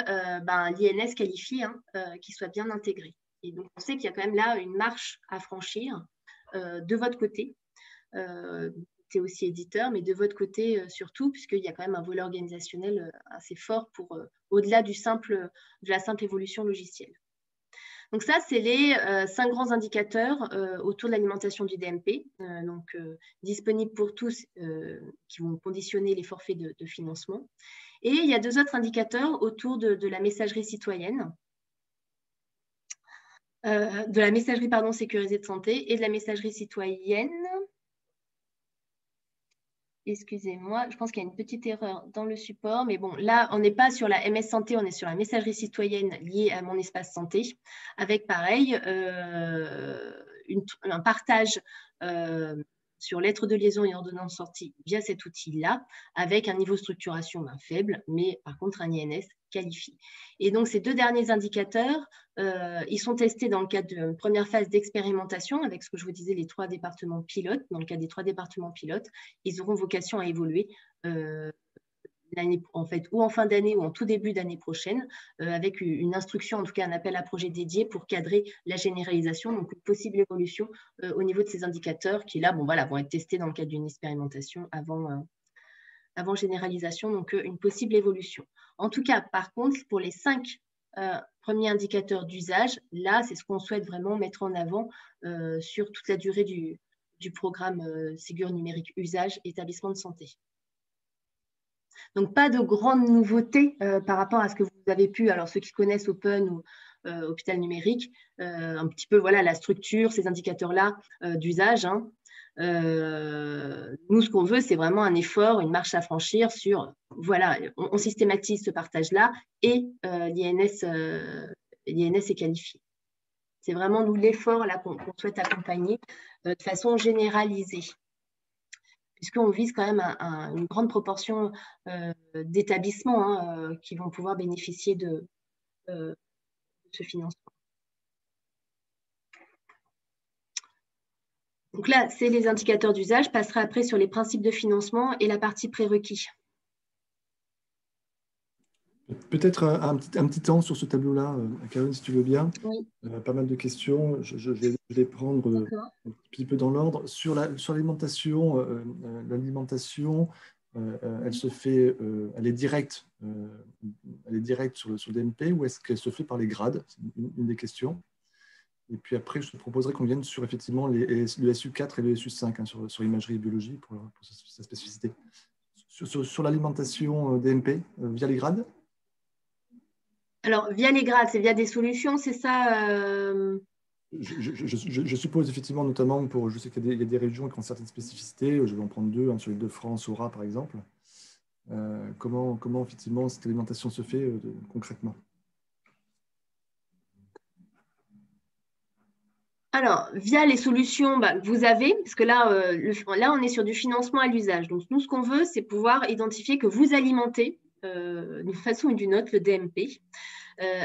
l'INS qualifié, hein, qui soit bien intégré. Et donc, on sait qu'il y a quand même là une marche à franchir de votre côté. Aussi éditeur, mais de votre côté surtout, puisqu'il y a quand même un volet organisationnel assez fort pour au-delà de la simple évolution logicielle. Donc ça, c'est les 5 grands indicateurs autour de l'alimentation du DMP, disponibles pour tous, qui vont conditionner les forfaits de financement. Et il y a 2 autres indicateurs autour de la messagerie citoyenne, de la messagerie sécurisée de santé et de la messagerie citoyenne. Excusez-moi, je pense qu'il y a une petite erreur dans le support, mais bon, là, on n'est pas sur la MS Santé, on est sur la messagerie citoyenne liée à mon espace santé, avec pareil, un partage sur lettre de liaison et ordonnance sortie via cet outil-là, avec un niveau de structuration faible, mais par contre un INS qualifié. Et donc, ces 2 derniers indicateurs, ils sont testés dans le cadre d'une première phase d'expérimentation avec ce que je vous disais, les 3 départements pilotes. Dans le cadre des 3 départements pilotes, ils auront vocation à évoluer en fait, ou en fin d'année ou en tout début d'année prochaine, avec une instruction, en tout cas un appel à projet dédié pour cadrer la généralisation, donc une possible évolution au niveau de ces indicateurs qui là, vont être testés dans le cadre d'une expérimentation avant généralisation, donc une possible évolution. En tout cas, par contre, pour les 5 premiers indicateurs d'usage, là, c'est ce qu'on souhaite vraiment mettre en avant sur toute la durée du programme Ségur numérique usage établissement de santé. Donc, pas de grandes nouveautés par rapport à ce que vous avez pu, alors ceux qui connaissent Open ou hôpital numérique, un petit peu, voilà, la structure, ces indicateurs-là d'usage, hein. Nous, ce qu'on veut, c'est vraiment un effort, une marche à franchir sur, voilà, on systématise ce partage-là et l'INS est qualifié. C'est vraiment, nous, l'effort là qu'on souhaite accompagner de façon généralisée, puisqu'on vise quand même une grande proportion d'établissements qui vont pouvoir bénéficier de ce financement. Donc là, c'est les indicateurs d'usage. Je passerai après sur les principes de financement et la partie prérequis.
Peut-être un petit temps sur ce tableau-là, Caroline, si tu veux bien.
Oui.
Pas mal de questions. Je vais les prendre un petit peu dans l'ordre. Sur l'alimentation, elle se fait, elle est directe sur le DMP, ou est-ce qu'elle se fait par les grades? C'est une des questions. Et puis après, je te proposerais qu'on vienne sur effectivement le SU4 et le SU5 sur l'imagerie et biologie pour sa spécificité. Sur l'alimentation DMP, via les grades?
Alors, via les grades, c'est via des solutions, c'est ça
Je suppose effectivement, notamment pour, je sais qu'il y a des régions qui ont certaines spécificités, je vais en prendre 2, sur l'Île-de-France, Aura par exemple. Comment effectivement cette alimentation se fait concrètement?
Alors, via les solutions que vous avez, parce que là, là, on est sur du financement à l'usage. Donc, nous, ce qu'on veut, c'est pouvoir identifier que vous alimentez d'une façon ou d'une autre le DMP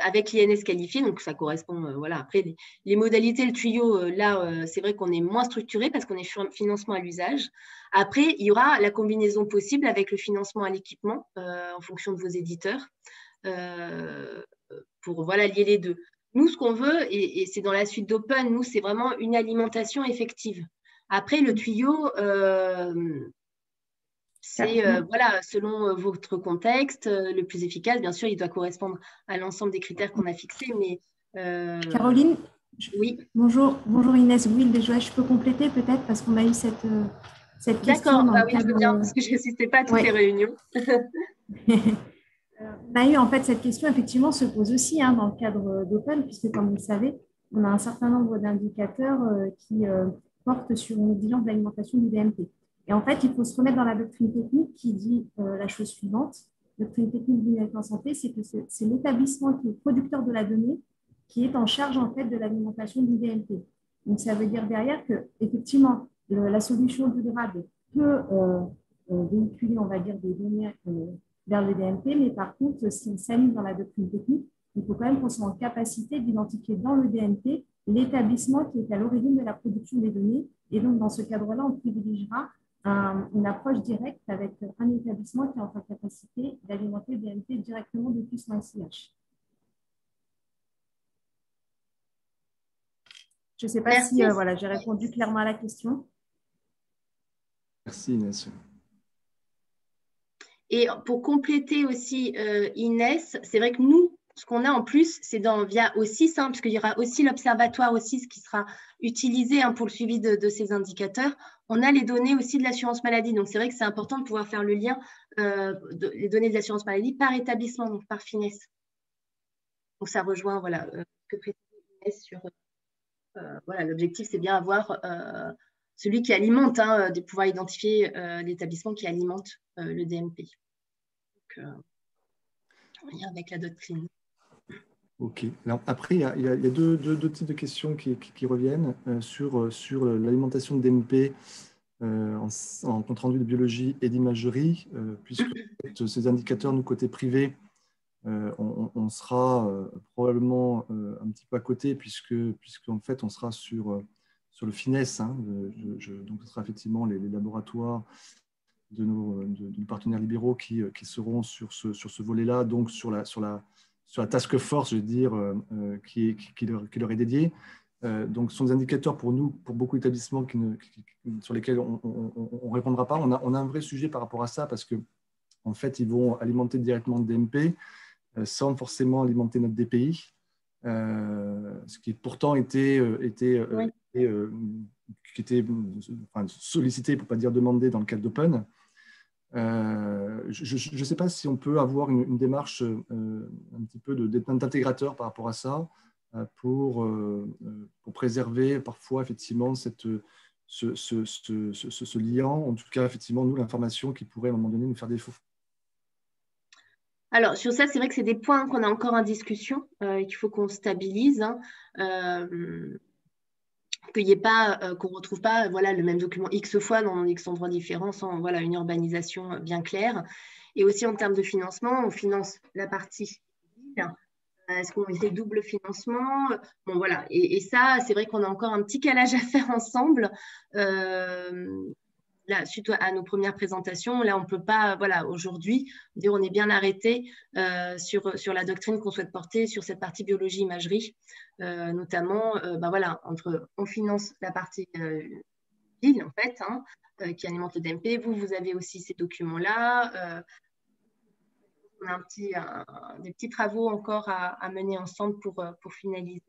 avec l'INS qualifié. Donc, ça correspond, voilà. Après, les modalités, le tuyau, là, c'est vrai qu'on est moins structuré parce qu'on est sur financement à l'usage. Après, il y aura la combinaison possible avec le financement à l'équipement en fonction de vos éditeurs pour, voilà, lier les deux. Nous, ce qu'on veut, et c'est dans la suite d'Open, nous, c'est vraiment une alimentation effective. Après, le tuyau, c'est, voilà, selon votre contexte, le plus efficace. Bien sûr, il doit correspondre à l'ensemble des critères qu'on a fixés. Mais,
Caroline,
oui.
Bonjour Inès. Oui, déjà, je peux compléter peut-être parce qu'on a eu cette question.
D'accord, oui, je veux bien, parce que je n'assistais pas à toutes les réunions.
On a eu en fait cette question, effectivement, se pose aussi dans le cadre d'Open, puisque comme vous le savez, on a un certain nombre d'indicateurs qui portent sur une exigence d'alimentation du DMP. Et en fait, il faut se remettre dans la doctrine technique qui dit la chose suivante. La doctrine technique du numérique en santé, c'est que c'est l'établissement qui est producteur de la donnée qui est en charge en fait de l'alimentation du DMP. Donc, ça veut dire derrière que, effectivement, la solution durable peut véhiculer, on va dire, des données vers le DMP, mais par contre, si on s'aligne dans la doctrine technique, il faut quand même qu'on soit en capacité d'identifier dans le DMP l'établissement qui est à l'origine de la production des données. Et donc, dans ce cadre-là, on privilégiera une approche directe avec un établissement qui est en capacité d'alimenter le DMP directement depuis son SIH. Je ne sais pas si j'ai répondu clairement à la question.
Merci Inès.
Et pour compléter aussi Inès, c'est vrai que nous, ce qu'on a en plus, c'est via OSIS, parce qu'il y aura aussi l'observatoire OSIS qui sera utilisé pour le suivi de ces indicateurs. On a les données aussi de l'assurance maladie. Donc, c'est vrai que c'est important de pouvoir faire le lien les données de l'assurance maladie par établissement, donc par FINES. Donc, ça rejoint ce que précise Inès sur… l'objectif, c'est bien avoir celui qui alimente, de pouvoir identifier l'établissement qui alimente le DMP. Donc, en lien avec la doctrine.
Ok. Alors, après, il y a deux types de questions qui reviennent sur l'alimentation de DMP en compte rendu de biologie et d'imagerie, puisque ces indicateurs, nous, côté privé, on sera probablement un petit peu à côté, puisqu'en fait, on sera sur le FINES. Donc, ce sera effectivement les laboratoires de nos partenaires libéraux qui seront sur ce volet-là, donc sur la task force, je veux dire, qui leur est dédiée. Donc, ce sont des indicateurs pour nous, pour beaucoup d'établissements sur lesquels on ne répondra pas. On a un vrai sujet par rapport à ça, parce qu'en fait, ils vont alimenter directement le DMP, sans forcément alimenter notre DPI, ce qui pourtant était sollicité, pour ne pas dire demandé, dans le cadre d'Open. Je ne sais pas si on peut avoir une démarche un petit peu d'intégrateur par rapport à ça, pour préserver parfois effectivement ce lien, en tout cas effectivement nous, l'information qui pourrait à un moment donné nous faire défaut.
Alors, sur ça, c'est vrai que c'est des points qu'on a encore en discussion et qu'il faut qu'on stabilise, qu'il n'y ait pas, qu'on ne retrouve pas le même document X fois dans X endroits différents sans une urbanisation bien claire. Et aussi en termes de financement, on finance la partie ville. Est-ce qu'on fait double financement? Bon, voilà. Et ça, c'est vrai qu'on a encore un petit calage à faire ensemble. Là, suite à nos premières présentations, là, on ne peut pas, aujourd'hui, dire on est bien arrêté sur la doctrine qu'on souhaite porter sur cette partie biologie-imagerie, notamment, on finance la partie ville, en fait, qui alimente le DMP. Vous avez aussi ces documents-là. On a des petits travaux encore à mener ensemble pour finaliser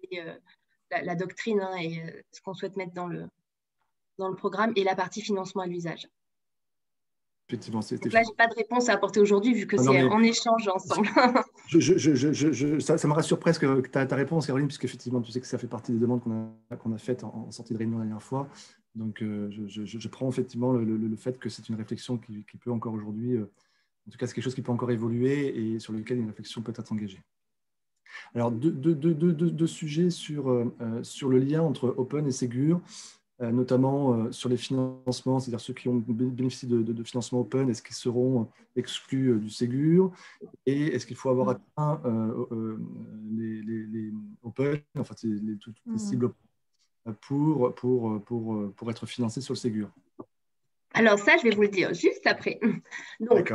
la doctrine et ce qu'on souhaite mettre dans le programme et la partie financement à l'usage.
Effectivement,
donc là, je n'ai pas de réponse à apporter aujourd'hui vu que c'est en échange ensemble.
Ça me rassure presque ta réponse, Caroline, puisque effectivement, tu sais que ça fait partie des demandes qu'on a faites en sortie de réunion la dernière fois. Donc, je prends effectivement le fait que c'est une réflexion qui peut encore aujourd'hui, en tout cas, c'est quelque chose qui peut encore évoluer et sur lequel une réflexion peut être engagée. Alors, deux sujets sur le lien entre Open et Ségur. Notamment sur les financements, c'est-à-dire ceux qui ont bénéficié de financement Open, est-ce qu'ils seront exclus du Ségur? Et est-ce qu'il faut avoir atteint les Open, enfin toutes les cibles pour être financés sur le Ségur?
Alors ça, je vais vous le dire juste après. Donc,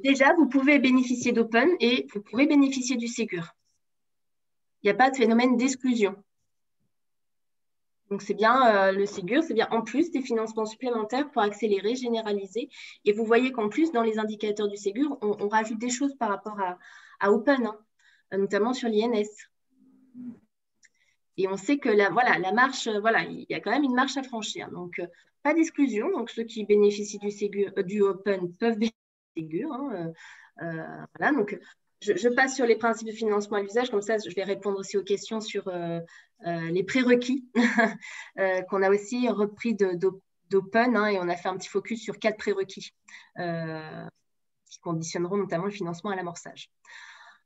déjà, vous pouvez bénéficier d'Open et vous pourrez bénéficier du Ségur. Il n'y a pas de phénomène d'exclusion. Donc, c'est bien le Ségur, c'est bien en plus des financements supplémentaires pour accélérer, généraliser. Et vous voyez qu'en plus, dans les indicateurs du Ségur, on rajoute des choses par rapport à Open, notamment sur l'INS. Et on sait que la marche, il y a quand même une marche à franchir. Donc, pas d'exclusion. Donc, ceux qui bénéficient du Open peuvent bénéficier du Ségur. Voilà, donc je passe sur les principes de financement à l'usage, comme ça je vais répondre aussi aux questions sur les prérequis qu'on a aussi repris d'Open, hein, et on a fait un petit focus sur 4 prérequis qui conditionneront notamment le financement à l'amorçage.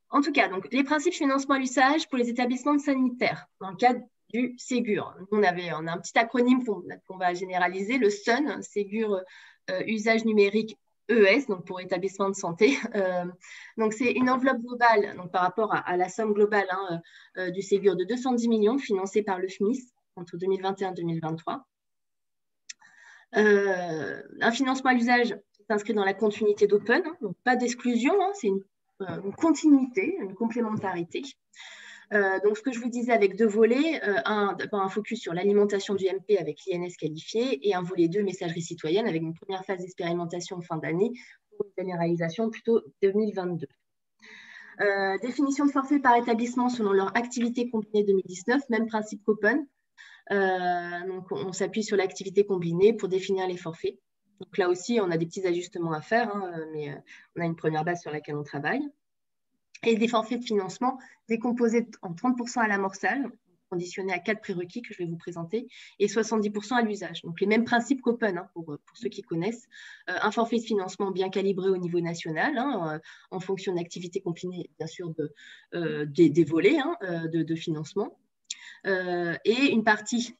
En tout cas, donc, les principes de financement à l'usage pour les établissements sanitaires, dans le cadre du Ségur. On a un petit acronyme qu'on va généraliser, le SUN, Ségur Usage Numérique ES, donc pour établissement de santé. Donc, c'est une enveloppe globale, donc par rapport à la somme globale du Ségur de 210 millions financée par le FMIS entre 2021 et 2023. Un financement à l'usage s'inscrit dans la continuité d'Open, hein, donc pas d'exclusion, hein, c'est une continuité, une complémentarité. Donc, ce que je vous disais avec 2 volets, un focus sur l'alimentation du MP avec l'INS qualifié et un volet 2, messagerie citoyenne, avec une première phase d'expérimentation en fin d'année pour une généralisation plutôt 2022. Définition de forfait par établissement selon leur activité combinée 2019, même principe qu'Open. Donc, on s'appuie sur l'activité combinée pour définir les forfaits. Donc là aussi, on a des petits ajustements à faire, hein, mais on a une première base sur laquelle on travaille. Et des forfaits de financement décomposés en 30% à l'amorçage, conditionnés à 4 prérequis que je vais vous présenter, et 70% à l'usage. Donc les mêmes principes qu'Open, hein, pour ceux qui connaissent. Un forfait de financement bien calibré au niveau national, hein, en fonction d'activité combinée, bien sûr, des volets, hein, de financement. Et une partie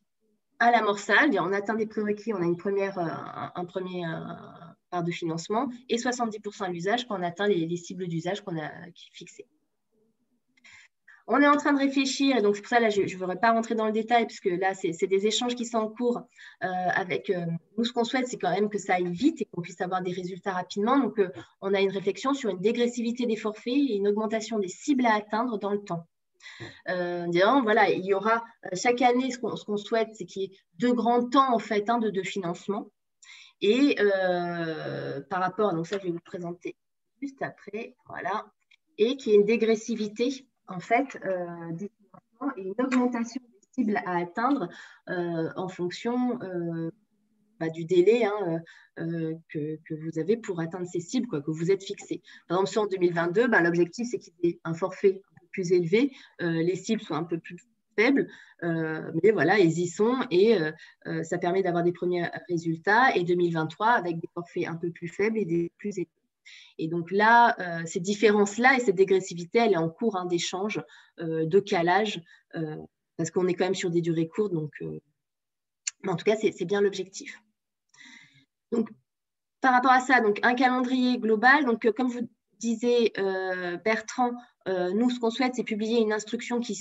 à l'amorçage, on atteint des prérequis, on a un premier part de financement, et 70% à l'usage quand on atteint les cibles d'usage qu'on a fixées. On est en train de réfléchir, et donc c'est pour ça là je ne voudrais pas rentrer dans le détail, parce que là c'est des échanges qui sont en cours avec nous. Ce qu'on souhaite, c'est quand même que ça aille vite et qu'on puisse avoir des résultats rapidement. Donc on a une réflexion sur une dégressivité des forfaits et une augmentation des cibles à atteindre dans le temps. Voilà, il y aura chaque année, ce qu'on souhaite, c'est qu'il y ait 2 grands temps en fait, hein, de financement. Et par rapport, donc ça je vais vous présenter juste après, voilà, et qu'il y ait une dégressivité en fait des financements et une augmentation des cibles à atteindre en fonction du délai, hein, que vous avez pour atteindre ces cibles, quoi, que vous êtes fixé. Par exemple, sur en 2022, l'objectif c'est qu'il y ait un forfait un peu plus élevé, les cibles soient un peu plus faibles, mais voilà, ils y sont et ça permet d'avoir des premiers résultats. Et 2023 avec des forfaits un peu plus faibles et des plus élevés. Et donc là, ces différences-là et cette dégressivité, elle est en cours, hein, d'échange, de calage, parce qu'on est quand même sur des durées courtes. Donc, en tout cas, c'est bien l'objectif. Donc, par rapport à ça, donc un calendrier global. Donc, comme vous disiez, Bertrand, nous, ce qu'on souhaite, c'est publier une instruction qui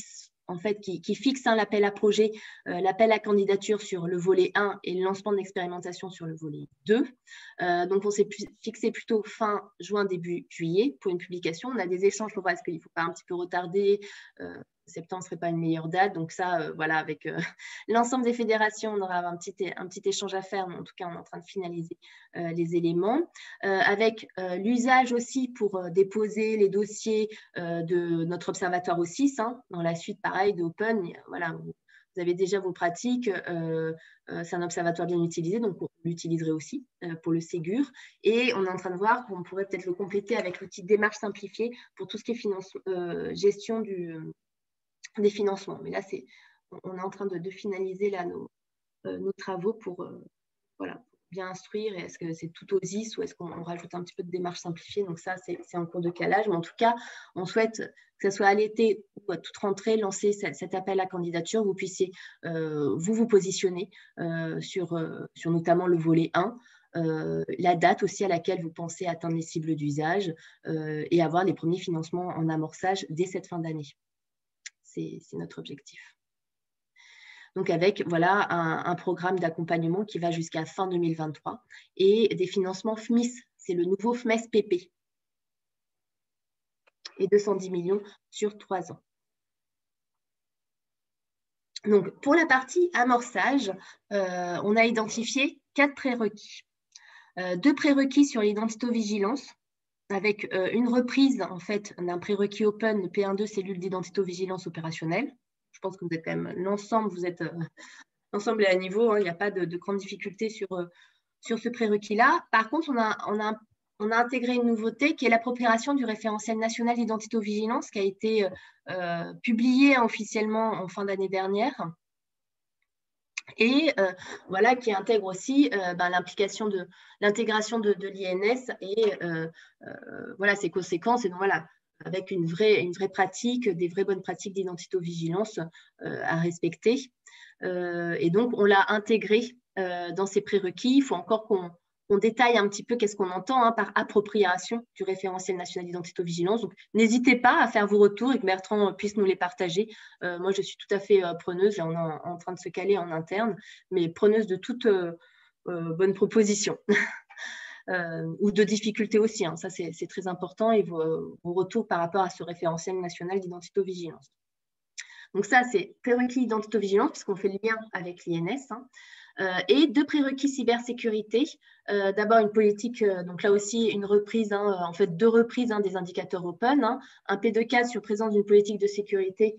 fixe, hein, l'appel à projet, l'appel à candidature sur le volet 1 et le lancement de l'expérimentation sur le volet 2. Donc, on s'est fixé plutôt fin juin, début juillet pour une publication. On a des échanges pour voir est-ce qu'il ne faut pas un petit peu retarder. Septembre ne serait pas une meilleure date. Donc ça, voilà, avec l'ensemble des fédérations, on aura un petit échange à faire, mais en tout cas, on est en train de finaliser les éléments. Avec l'usage aussi pour déposer les dossiers de notre observatoire au 6, hein, dans la suite, pareil, d'Open. Voilà, vous avez déjà vos pratiques. C'est un observatoire bien utilisé, donc on l'utiliserait aussi pour le Ségur. Et on est en train de voir qu'on pourrait peut-être le compléter avec l'outil démarche simplifiée pour tout ce qui est gestion des financements. Mais là, on est en train de finaliser là, nos travaux pour bien instruire. Est-ce que c'est tout aux IS ou est-ce qu'on rajoute un petit peu de démarche simplifiée? Donc ça, c'est en cours de calage. Mais en tout cas, on souhaite que ce soit à l'été ou à toute rentrée, lancer cet appel à candidature. Vous puissiez vous positionner sur notamment le volet 1. La date aussi à laquelle vous pensez atteindre les cibles d'usage et avoir les premiers financements en amorçage dès cette fin d'année. C'est notre objectif. Donc avec voilà, un programme d'accompagnement qui va jusqu'à fin 2023 et des financements FMIS, c'est le nouveau FMES PP, et 210 millions sur 3 ans. Donc pour la partie amorçage, on a identifié 4 prérequis. 2 prérequis sur l'identito-vigilance, avec une reprise en fait d'un prérequis Open, P1-2, cellule d'identito-vigilance opérationnelle. Je pense que vous êtes quand même l'ensemble, l'ensemble est à niveau, hein, il n'y a pas de grande difficulté sur ce prérequis-là. Par contre, on a on a intégré une nouveauté qui est l'appropriation du référentiel national d'identité-vigilance qui a été publié officiellement en fin d'année dernière. Et voilà, qui intègre aussi l'intégration de l'INS et voilà, ses conséquences. Et donc voilà, avec une vraie pratique, des vraies bonnes pratiques d'identité-vigilance à respecter. Et donc, on l'a intégré dans ces prérequis. Il faut encore qu'on détaille un petit peu qu'est-ce qu'on entend par appropriation du référentiel national d'identité-vigilance. Donc, n'hésitez pas à faire vos retours et que Bertrand puisse nous les partager. Moi, je suis tout à fait preneuse. Là, on est en train de se caler en interne, mais preneuse de toute bonne proposition. Ou de difficultés aussi. Ça, c'est très important. Et vos retours par rapport à ce référentiel national d'identité-vigilance. Donc ça, c'est prérequis d'identité-vigilance, puisqu'on fait le lien avec l'INS. Et 2 prérequis cybersécurité. D'abord, une politique, donc là aussi, une reprise, en fait 2 reprises des indicateurs open. Un P2K sur présence d'une politique de sécurité,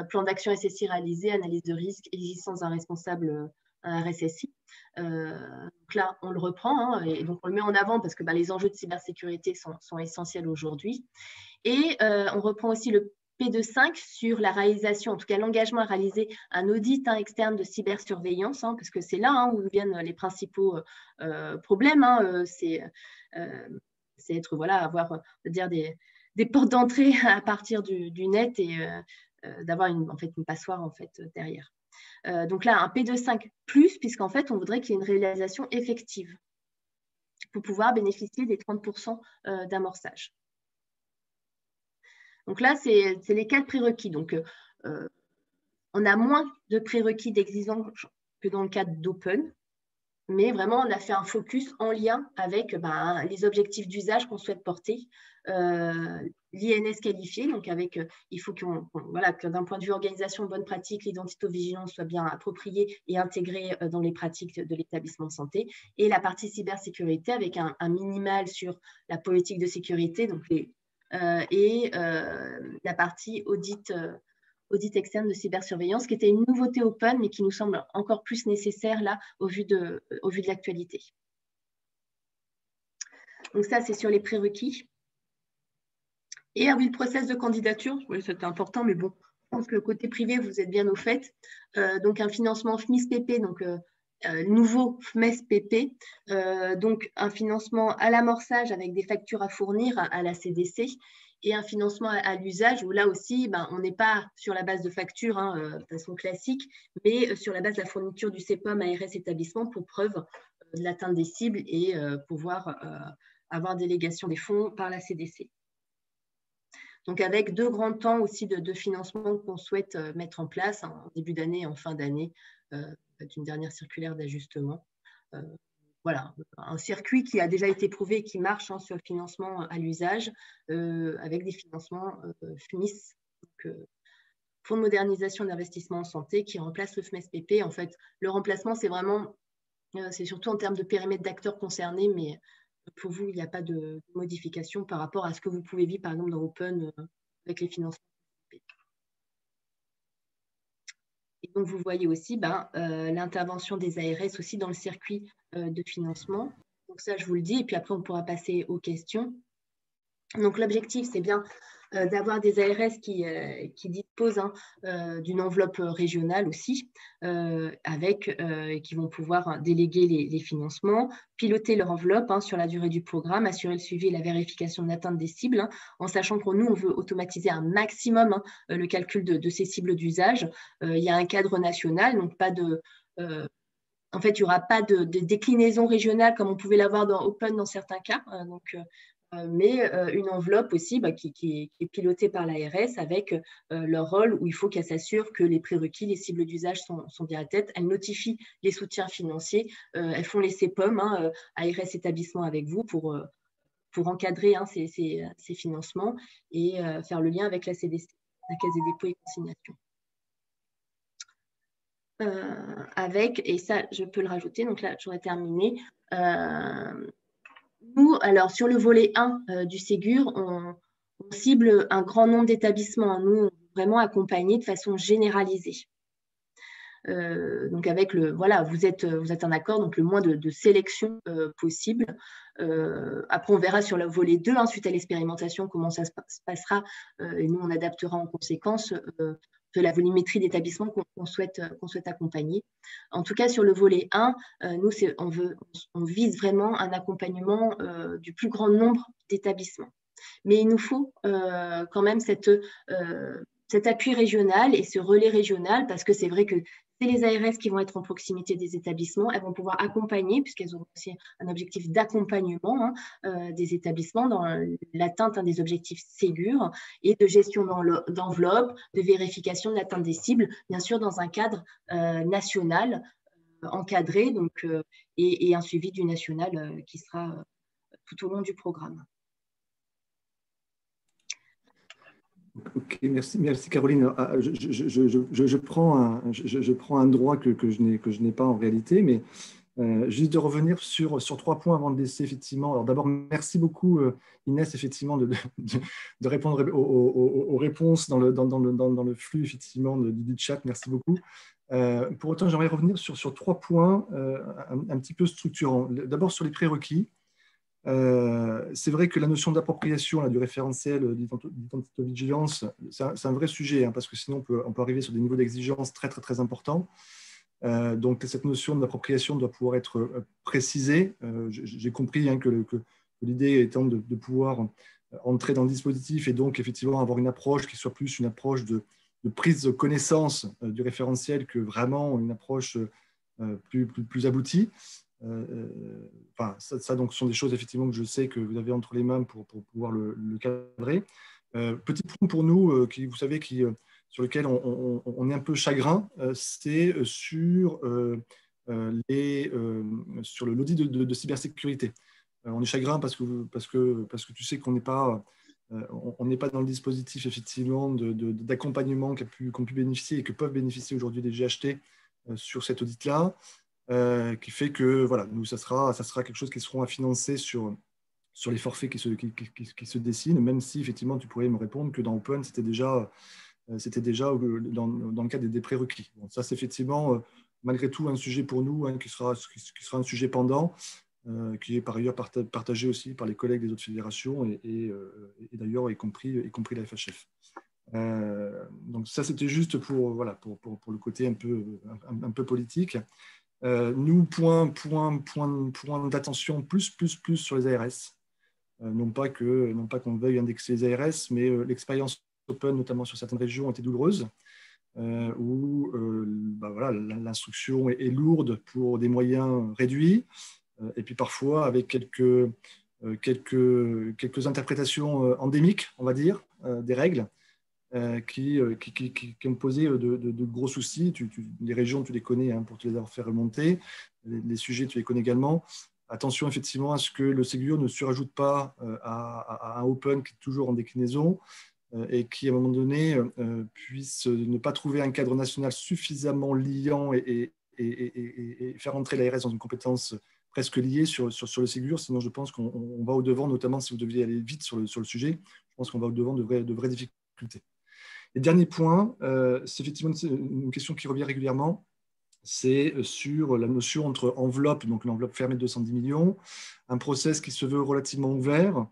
plan d'action SSI réalisé, analyse de risque, existence d'un responsable RSSI. Donc là, on le reprend et donc on le met en avant parce que les enjeux de cybersécurité sont essentiels aujourd'hui. Et on reprend aussi le P2.5 sur la réalisation, en tout cas l'engagement à réaliser un audit externe de cybersurveillance, parce que c'est là où viennent les principaux problèmes. C'est être, voilà, avoir des portes d'entrée à partir du net et d'avoir une passoire derrière. Donc là, un P2.5+, puisqu'en fait, on voudrait qu'il y ait une réalisation effective pour pouvoir bénéficier des 30% d'amorçage. Donc là, c'est les 4 prérequis. Donc, on a moins de prérequis d'exigence que dans le cadre d'Open, mais vraiment, on a fait un focus en lien avec les objectifs d'usage qu'on souhaite porter. L'INS qualifié, donc il faut que d'un point de vue organisation, bonne pratique, l'identité-vigilance soit bien appropriée et intégrée dans les pratiques de l'établissement de santé. Et la partie cybersécurité avec un minimal sur la politique de sécurité, donc la partie audit externe de cybersurveillance, qui était une nouveauté open, mais qui nous semble encore plus nécessaire là, au vu de l'actualité. Donc ça, c'est sur les prérequis. Et oui, le process de candidature, oui, c'était important, mais bon, je pense que le côté privé, vous êtes bien au fait. Donc un financement FMIS-PP, donc nouveau FMES-PP, donc un financement à l'amorçage avec des factures à fournir à la CDC, et un financement à l'usage où là aussi, on n'est pas sur la base de factures de façon classique, mais sur la base de la fourniture du CEPOM ARS établissement pour preuve de l'atteinte des cibles et pouvoir avoir délégation des fonds par la CDC. Donc avec 2 grands temps aussi de financement qu'on souhaite mettre en place en début d'année et en fin d'année, une dernière circulaire d'ajustement. Voilà, un circuit qui a déjà été prouvé et qui marche sur le financement à l'usage, avec des financements FMIS, donc, Fonds de modernisation d'investissement en santé, qui remplace le FMES-PP. En fait, le remplacement, c'est vraiment, c'est surtout en termes de périmètre d'acteurs concernés, mais pour vous, il n'y a pas de modification par rapport à ce que vous pouvez vivre, par exemple, dans Open, avec les financements. Et donc, vous voyez aussi l'intervention des ARS aussi dans le circuit de financement. Donc ça, je vous le dis, et puis après, on pourra passer aux questions. Donc, l'objectif, c'est bien d'avoir des ARS qui disposent d'une enveloppe régionale aussi, qui vont pouvoir déléguer les financements, piloter leur enveloppe sur la durée du programme, assurer le suivi et la vérification de l'atteinte des cibles, en sachant que nous, on veut automatiser un maximum le calcul de ces cibles d'usage. Il y a un cadre national, donc pas de... en fait, il n'y aura pas de déclinaison régionale comme on pouvait l'avoir dans Open dans certains cas. Mais une enveloppe aussi qui est pilotée par l'ARS avec leur rôle où il faut qu'elle s'assure que les prérequis, les cibles d'usage sont bien à tête. Elles notifient les soutiens financiers, elles font les CEPOM, ARS établissement avec vous pour encadrer ces financements et faire le lien avec la CDC, la Caisse des dépôts et consignations. Et ça, je peux le rajouter, donc là, j'aurais terminé. Nous, alors sur le volet 1 du Ségur, on cible un grand nombre d'établissements. Nous, on veut vraiment accompagner de façon généralisée. Donc avec voilà, vous êtes en accord, donc le moins de sélection possible. Après, on verra sur le volet 2, suite à l'expérimentation, comment ça se passera, et nous, on adaptera en conséquence de la volumétrie d'établissement qu'on souhaite accompagner. En tout cas, sur le volet 1, nous, on vise vraiment un accompagnement du plus grand nombre d'établissements. Mais il nous faut quand même cet appui régional et ce relais régional, parce que c'est vrai que c'est les ARS qui vont être en proximité des établissements. Elles vont pouvoir accompagner, puisqu'elles auront aussi un objectif d'accompagnement des établissements dans l'atteinte des objectifs Ségur et de gestion d'enveloppe, de vérification de l'atteinte des cibles, bien sûr dans un cadre national encadré, donc, et un suivi du national qui sera tout au long du programme.
Ok, merci Caroline. Je prends un droit que je n'ai pas en réalité, mais juste de revenir sur 3 points avant de laisser effectivement. Alors d'abord, merci beaucoup Inès effectivement de répondre aux réponses dans le flux effectivement du chat. Merci beaucoup. Pour autant, j'aimerais revenir sur 3 points un petit peu structurants. D'abord sur les prérequis. C'est vrai que la notion d'appropriation du référentiel d'identité-vigilance, c'est un vrai sujet, parce que sinon on peut arriver sur des niveaux d'exigence très, très, très importants. Donc cette notion d'appropriation doit pouvoir être précisée. J'ai compris que l'idée étant de pouvoir entrer dans le dispositif et donc effectivement avoir une approche qui soit plus une approche de prise de connaissance du référentiel que vraiment une approche plus aboutie. Enfin, ça donc, ce sont des choses effectivement que je sais que vous avez entre les mains pour pouvoir le cadrer. Petit point pour nous, vous savez, sur lequel on est un peu chagrin, c'est sur l'audit de cybersécurité. On est chagrin parce que tu sais qu'on n'est pas dans le dispositif effectivement d'accompagnement qu'ont pu bénéficier et que peuvent bénéficier aujourd'hui des GHT sur cet audit-là. Qui fait que voilà, nous, ça sera quelque chose qui seront à financer sur les forfaits qui se dessinent, même si effectivement tu pourrais me répondre que dans Open, c'était déjà dans le cadre des prérequis. Bon, ça, c'est effectivement, malgré tout, un sujet pour nous qui sera un sujet pendant, qui est par ailleurs partagé aussi par les collègues des autres fédérations et d'ailleurs, y compris la FHF. Donc ça, c'était juste pour le côté un peu politique. Nous, point d'attention plus sur les ARS. Non pas qu'on veuille indexer les ARS, mais l'expérience Open, notamment sur certaines régions, a été douloureuse, où l'instruction est lourde pour des moyens réduits, et puis parfois avec quelques interprétations endémiques, on va dire, des règles. Qui ont posé de gros soucis. Les régions, tu les connais pour te les avoir fait remonter. Les sujets, tu les connais également. Attention effectivement à ce que le Ségur ne surajoute pas à un Open qui est toujours en déclinaison et qui, à un moment donné, puisse ne pas trouver un cadre national suffisamment liant et faire entrer l'ARS dans une compétence presque liée sur le Ségur. Sinon, je pense qu'on va au-devant, notamment si vous deviez aller vite sur le sujet. Je pense qu'on va au-devant de vraies difficultés. Et dernier point, c'est effectivement une question qui revient régulièrement, c'est sur la notion entre enveloppe, donc l'enveloppe fermée de 210 millions, un process qui se veut relativement ouvert,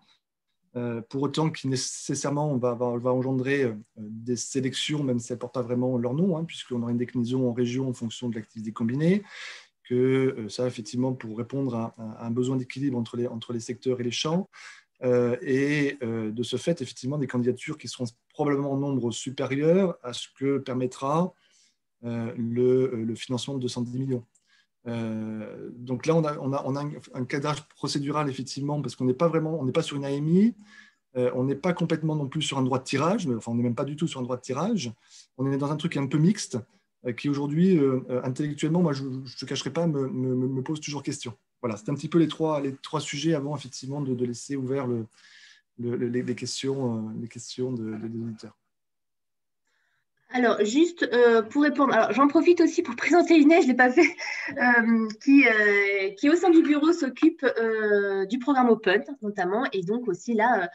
pour autant qui nécessairement va engendrer des sélections, même si elles ne portent pas vraiment leur nom, puisqu'on aura une déclinaison en région en fonction de l'activité combinée, que ça, effectivement, pour répondre à un besoin d'équilibre entre les secteurs et les champs, et de ce fait, effectivement, des candidatures qui seront probablement en nombre supérieur à ce que permettra le financement de 210 millions. Donc là, on a un cadrage procédural, effectivement, parce qu'on n'est pas sur une AMI, on n'est pas complètement non plus sur un droit de tirage, on n'est même pas du tout sur un droit de tirage, on est dans un truc un peu mixte, qui aujourd'hui, intellectuellement, moi, je ne te cacherai pas, me pose toujours question. Voilà, c'est un petit peu les trois sujets avant, effectivement, de laisser ouvert les questions des auditeurs.
Alors, juste pour répondre, alors j'en profite aussi pour présenter Inès, je ne l'ai pas fait, qui au sein du bureau s'occupe du programme Open, notamment, et donc aussi là,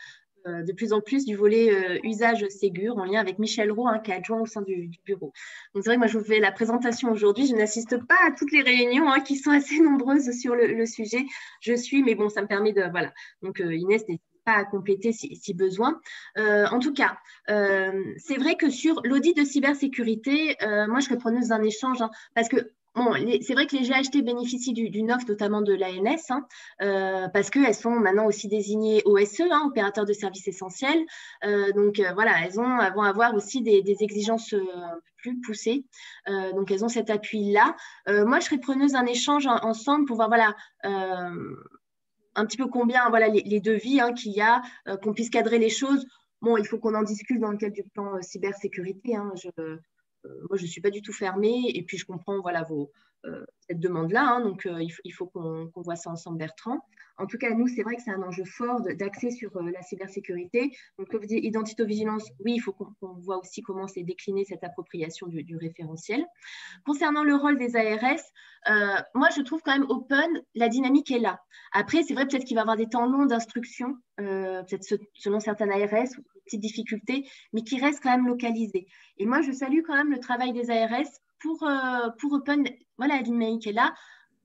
de plus en plus du volet usage Ségur en lien avec Michel Roux, qui est adjoint au sein du bureau. Donc c'est vrai que moi je vous fais la présentation aujourd'hui, je n'assiste pas à toutes les réunions qui sont assez nombreuses sur le sujet. Je suis, mais bon, ça me permet de… Voilà. Donc Inès n'hésite pas à compléter si besoin. En tout cas, c'est vrai que sur l'audit de cybersécurité, moi je serais preneuse d'un échange parce que bon, c'est vrai que les GHT bénéficient d'une offre, notamment de l'ANS, parce qu'elles sont maintenant aussi désignées OSE, opérateurs de services essentiels. Donc, voilà, elles vont avoir aussi des exigences plus poussées. Donc, elles ont cet appui-là. Moi, je serais preneuse d'un échange ensemble pour voir, voilà, un petit peu combien, voilà, les devis qu'il y a, qu'on puisse cadrer les choses. Bon, il faut qu'on en discute dans le cadre du plan cybersécurité. Moi, je ne suis pas du tout fermée et puis je comprends voilà, cette demande-là. Donc, il faut qu'on voit ça ensemble, Bertrand. En tout cas, nous, c'est vrai que c'est un enjeu fort d'accès sur la cybersécurité. Donc, comme vous dites, identito-vigilance, oui, il faut qu'on voit aussi comment c'est décliné cette appropriation du référentiel. Concernant le rôle des ARS, moi, je trouve quand même open, la dynamique est là. Après, c'est vrai peut-être qu'il va y avoir des temps longs d'instruction, peut-être selon certaines ARS, ou des petites difficultés, mais qui restent quand même localisées. Et moi, je salue quand même le travail des ARS pour open, voilà, la dynamique est là.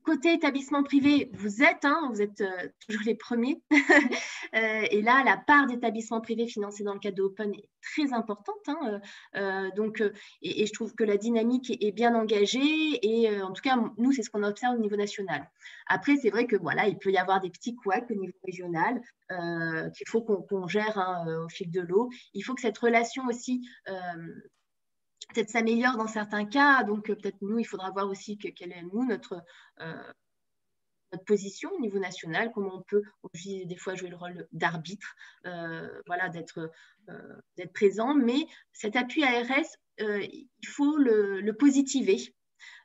Côté établissement privé, vous êtes toujours les premiers. Et là, la part d'établissements privés financés dans le cadre de Open est très importante. Et je trouve que la dynamique est bien engagée. Et en tout cas, nous, c'est ce qu'on observe au niveau national. Après, c'est vrai que voilà, il peut y avoir des petits couacs au niveau régional qu'il faut qu'on gère au fil de l'eau. Il faut que cette relation aussi peut-être s'améliore dans certains cas. Donc, peut-être nous, il faudra voir aussi quelle est notre position au niveau national, comment on peut aussi des fois jouer le rôle d'arbitre, voilà, d'être présent. Mais cet appui ARS, il faut le positiver.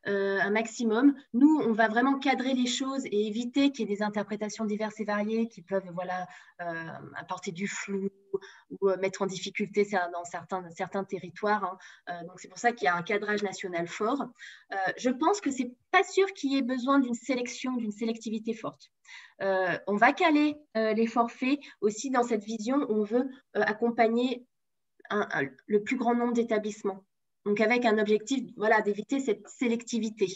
Un maximum. Nous, on va vraiment cadrer les choses et éviter qu'il y ait des interprétations diverses et variées qui peuvent apporter du flou ou mettre en difficulté dans certains territoires. Donc, c'est pour ça qu'il y a un cadrage national fort. Je pense que ce n'est pas sûr qu'il y ait besoin d'une sélectivité forte. On va caler les forfaits aussi dans cette vision. On veut accompagner le plus grand nombre d'établissements. Donc, avec un objectif d'éviter cette sélectivité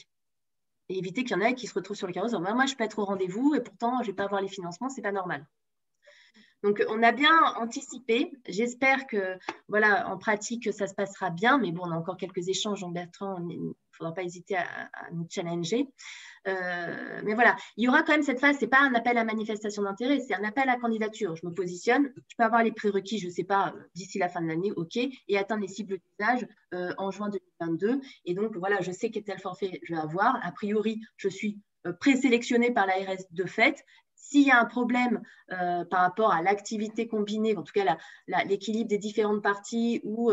et éviter qu'il y en ait qui se retrouvent sur le carreau en disant moi, je peux être au rendez-vous et pourtant, je ne vais pas avoir les financements, ce n'est pas normal. Donc, on a bien anticipé. J'espère que, voilà, en pratique, ça se passera bien. Mais bon, on a encore quelques échanges. Donc, Bertrand, il ne faudra pas hésiter à nous challenger. Mais voilà, il y aura quand même cette phase, ce n'est pas un appel à manifestation d'intérêt, c'est un appel à candidature. Je me positionne, je peux avoir les prérequis, je ne sais pas, d'ici la fin de l'année, OK, et atteindre les cibles d'usage en juin 2022. Et donc, voilà, je sais quel tel forfait je vais avoir. A priori, je suis présélectionnée par l'ARS de fait. S'il y a un problème par rapport à l'activité combinée, en tout cas l'équilibre des différentes parties ou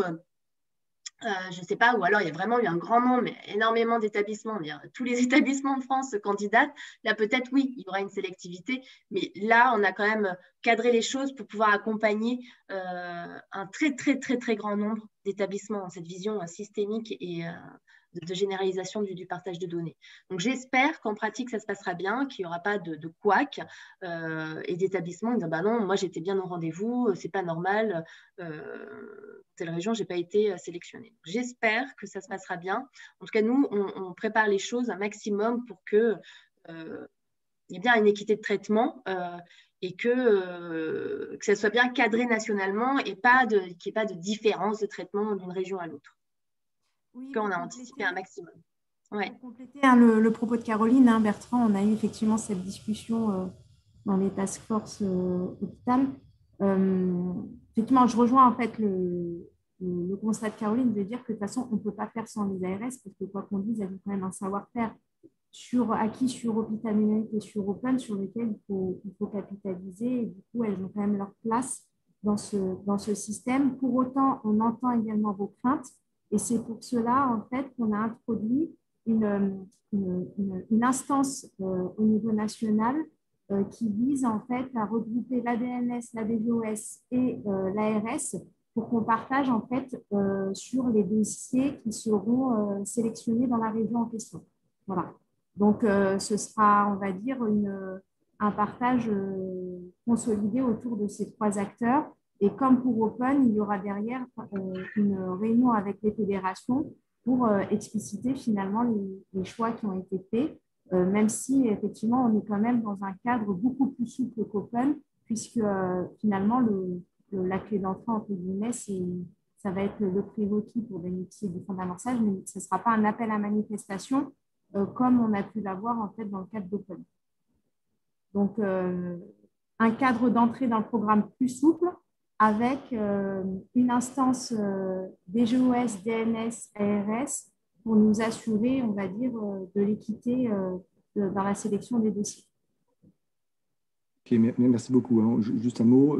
je ne sais pas, ou alors il y a vraiment eu un grand nombre, énormément d'établissements, tous les établissements de France candidatent, là peut-être oui, il y aura une sélectivité, mais là on a quand même cadré les choses pour pouvoir accompagner un très très très très grand nombre d'établissements dans cette vision systémique et de généralisation du partage de données. Donc j'espère qu'en pratique ça se passera bien, qu'il n'y aura pas de couac et d'établissements qui disent bah non, moi j'étais bien au rendez-vous, c'est pas normal, telle région, je n'ai pas été sélectionnée. J'espère que ça se passera bien. En tout cas, nous, on prépare les choses un maximum pour qu'il y ait bien une équité de traitement et que ça soit bien cadré nationalement et qu'il n'y ait pas de différence de traitement d'une région à l'autre.
Oui,
on a anticipé un maximum.
Ouais. Pour compléter le propos de Caroline, Bertrand, on a eu effectivement cette discussion dans les task force hôpital. Effectivement, je rejoins en fait le constat de Caroline de dire que de toute façon, on ne peut pas faire sans les ARS parce que quoi qu'on dise, elles ont quand même un savoir-faire acquis sur Hôpital Numérique et sur Open sur lesquels il faut capitaliser et du coup, elles ont quand même leur place dans ce système. Pour autant, on entend également vos craintes et c'est pour cela en fait qu'on a introduit une instance au niveau national qui vise en fait à regrouper l'ADNS, la DVOS et l'ARS pour qu'on partage en fait sur les dossiers qui seront sélectionnés dans la région en question. Voilà. Donc, ce sera, on va dire, un partage consolidé autour de ces trois acteurs Et comme pour Open, il y aura derrière une réunion avec les fédérations pour expliciter finalement les choix qui ont été faits, même si effectivement on est quand même dans un cadre beaucoup plus souple qu'Open, puisque finalement la clé d'entrée, entre guillemets, ça va être le prérequis pour bénéficier du fonds d'amorçage, mais ce ne sera pas un appel à manifestation comme on a pu l'avoir en fait dans le cadre d'Open. Donc, un cadre d'entrée dans le programme plus souple avec une instance DGOS, DNS, ARS pour nous assurer, on va dire, de l'équité dans la sélection des dossiers.
Ok, merci beaucoup. Hein. Juste un mot.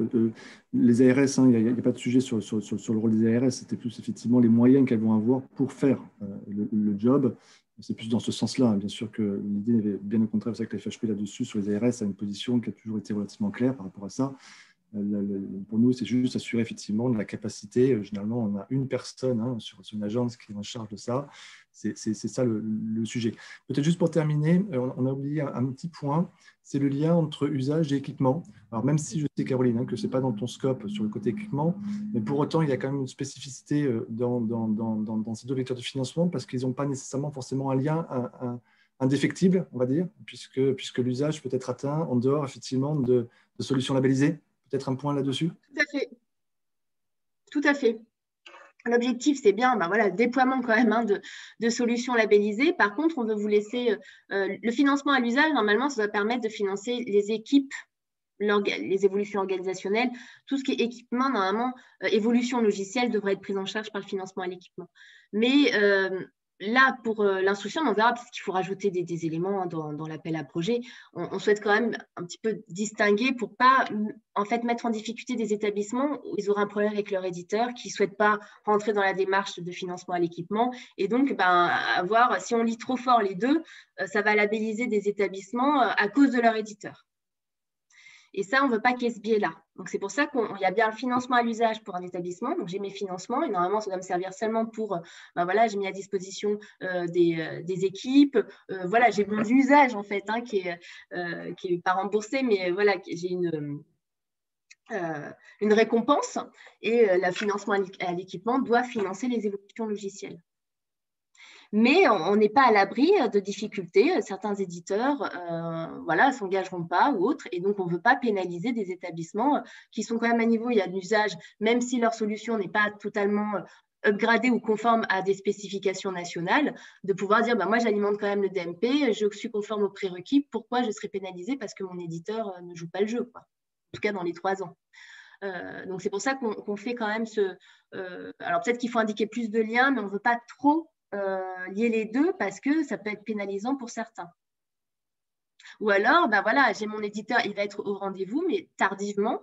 Les ARS, il n'y a pas de sujet sur le rôle des ARS. C'était plus effectivement les moyens qu'elles vont avoir pour faire le job. C'est plus dans ce sens-là. Hein. Bien sûr que l'idée est bien au contraire. C'est vrai que la FHP là-dessus, sur les ARS, a une position qui a toujours été relativement claire par rapport à ça. Pour nous, c'est juste assurer effectivement de la capacité. Généralement, on a une personne sur une agence qui est en charge de ça. C'est ça le sujet. Peut-être juste pour terminer, on a oublié un petit point, c'est le lien entre usage et équipement. Alors même si je sais, Caroline, que ce n'est pas dans ton scope sur le côté équipement, mais pour autant, il y a quand même une spécificité dans ces deux vecteurs de financement parce qu'ils n'ont pas nécessairement forcément un lien indéfectible, on va dire, puisque l'usage peut être atteint en dehors effectivement de solutions labellisées. Peut-être un point là-dessus?
Tout à fait. Tout à fait. L'objectif, c'est bien le déploiement quand même de solutions labellisées. Par contre, on veut vous laisser le financement à l'usage. Normalement, ça va permettre de financer les équipes, les évolutions organisationnelles. Tout ce qui est équipement, normalement, évolution logicielle devrait être prise en charge par le financement à l'équipement. Mais là, pour l'instruction, on verra parce qu'il faut rajouter des éléments dans l'appel à projet. On souhaite quand même un petit peu distinguer pour ne pas en fait, mettre en difficulté des établissements où ils auraient un problème avec leur éditeur qui ne souhaitent pas rentrer dans la démarche de financement à l'équipement. Et donc, si on lit trop fort les deux, ça va labelliser des établissements à cause de leur éditeur. Et ça, on ne veut pas qu'il y ait ce biais-là. Donc, c'est pour ça qu'il y a bien le financement à l'usage pour un établissement. Donc, j'ai mes financements et normalement, ça doit me servir seulement pour, j'ai mis à disposition des équipes. J'ai mon usage, en fait, qui est pas remboursé, mais j'ai une récompense et le financement à l'équipement doit financer les évolutions logicielles. Mais on n'est pas à l'abri de difficultés. Certains éditeurs ne s'engageront pas ou autres. Et donc, on ne veut pas pénaliser des établissements qui sont quand même à niveau, il y a de l'usage, même si leur solution n'est pas totalement upgradée ou conforme à des spécifications nationales, de pouvoir dire, moi, j'alimente quand même le DMP, je suis conforme aux prérequis, pourquoi je serais pénalisée parce que mon éditeur ne joue pas le jeu, quoi. En tout cas, dans les 3 ans. Donc, c'est pour ça qu'on fait quand même alors, peut-être qu'il faut indiquer plus de liens, mais on ne veut pas trop lier les deux parce que ça peut être pénalisant pour certains. Ou alors, j'ai mon éditeur, il va être au rendez-vous, mais tardivement.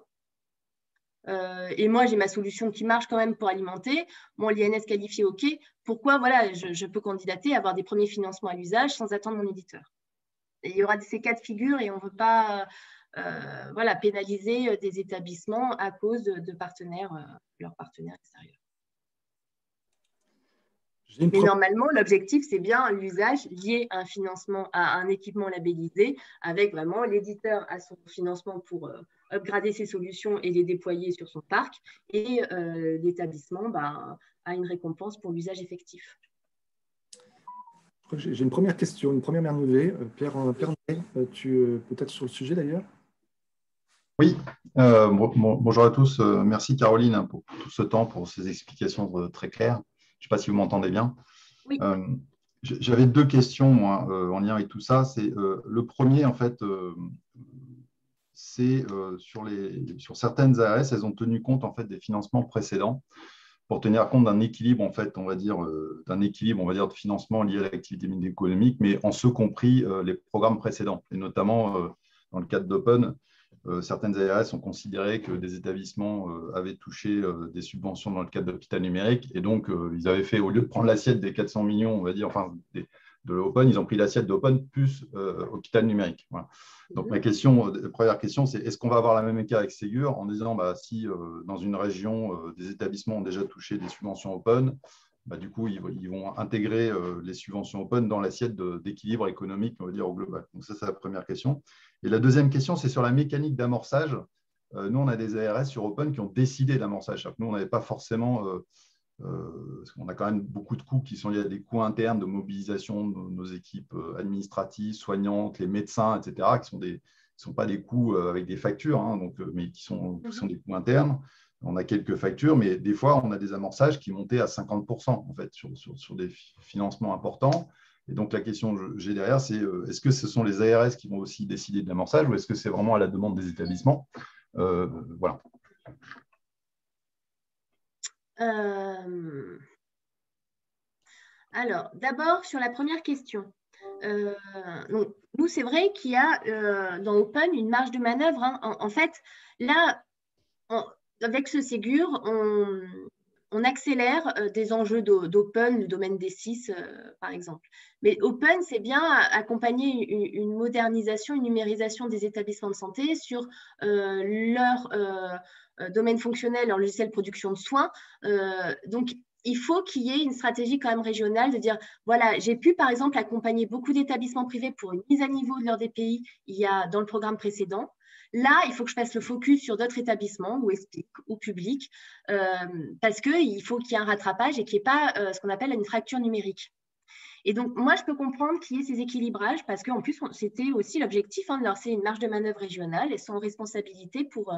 Et moi, j'ai ma solution qui marche quand même pour alimenter. Mon l'INS qualifié, OK. Pourquoi je peux candidater à avoir des premiers financements à l'usage sans attendre mon éditeur. Et il y aura ces cas de figure et on ne veut pas pénaliser des établissements à cause de partenaires, leurs partenaires extérieurs. Mais normalement, l'objectif, c'est bien l'usage lié à un financement, à un équipement labellisé, avec vraiment l'éditeur à son financement pour upgrader ses solutions et les déployer sur son parc, et l'établissement a une récompense pour l'usage effectif.
J'ai une première question, une première main levée. Pierre, tu peut-être sur le sujet d'ailleurs?
Oui, bonjour à tous. Merci Caroline pour tout ce temps, pour ces explications très claires. Je ne sais pas si vous m'entendez bien.
Oui.
J'avais 2 questions moi, en lien avec tout ça. C'est le premier, en fait, c'est sur certaines ARS, elles ont tenu compte en fait des financements précédents pour tenir compte d'un équilibre, en fait, on va dire de financement lié à l'activité économique, mais en ce compris les programmes précédents, et notamment dans le cadre d'Open. Certaines ARS ont considéré que des établissements avaient touché des subventions dans le cadre d'hôpital numérique et donc ils avaient fait, au lieu de prendre l'assiette des 400 millions, on va dire, de l'Open, ils ont pris l'assiette d'Open plus hôpital numérique. Voilà. Donc ma première question, c'est est-ce qu'on va avoir la même cas avec Ségur en disant si dans une région, des établissements ont déjà touché des subventions Open, du coup, ils vont intégrer les subventions Open dans l'assiette d'équilibre économique, on va dire, au global. Donc ça, c'est la première question. Et la deuxième question, c'est sur la mécanique d'amorçage. nous, on a des ARS sur Open qui ont décidé de l'amorçage. Nous, on n'avait pas forcément… parce qu'on a quand même beaucoup de coûts qui sont liés à des coûts internes de mobilisation de nos équipes administratives, soignantes, les médecins, etc., qui ne sont pas des coûts avec des factures, hein, mais qui sont des coûts internes. On a quelques factures, mais des fois, on a des amorçages qui montaient à 50% en fait, sur des financements importants. Et donc, la question que j'ai derrière, c'est est-ce que ce sont les ARS qui vont aussi décider de l'amorçage ou est-ce que c'est vraiment à la demande des établissements? Voilà.
Alors, d'abord, sur la première question. Donc, nous, c'est vrai qu'il y a dans Open une marge de manœuvre. Hein. En fait, là, avec ce Ségur, on accélère des enjeux d'Open, le domaine des 6, par exemple. Mais Open, c'est bien accompagner une modernisation, une numérisation des établissements de santé sur leur domaine fonctionnel, leur logiciel de production de soins. Donc, il faut qu'il y ait une stratégie quand même régionale de dire, voilà, j'ai pu par exemple accompagner beaucoup d'établissements privés pour une mise à niveau de leur DPI dans le programme précédent. Là, il faut que je fasse le focus sur d'autres établissements ou ESPIC ou publics parce qu'il faut qu'il y ait un rattrapage et qu'il n'y ait pas ce qu'on appelle une fracture numérique. Et donc, moi, je peux comprendre qu'il y ait ces équilibrages parce qu'en plus, c'était aussi l'objectif de leur laisser une marge de manœuvre régionale et sans responsabilité pour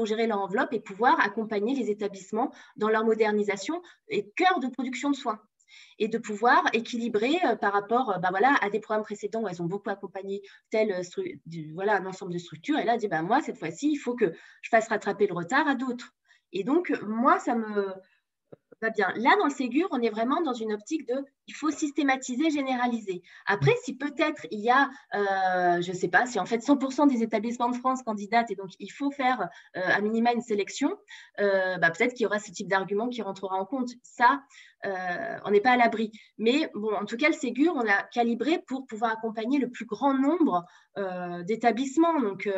gérer leur enveloppe et pouvoir accompagner les établissements dans leur modernisation et cœur de production de soins. Et de pouvoir équilibrer par rapport à des programmes précédents où elles ont beaucoup accompagné un ensemble de structures. Et là, elle dit, moi, cette fois-ci, il faut que je fasse rattraper le retard à d'autres. Et donc, moi, ça me va bien. Là, dans le Ségur, on est vraiment dans une optique il faut systématiser, généraliser. Après, si peut-être il y a, je ne sais pas, si en fait 100% des établissements de France candidatent et donc il faut faire à minima une sélection, peut-être qu'il y aura ce type d'argument qui rentrera en compte. Ça, on n'est pas à l'abri. Mais bon, en tout cas, le Ségur, on l'a calibré pour pouvoir accompagner le plus grand nombre d'établissements. Donc,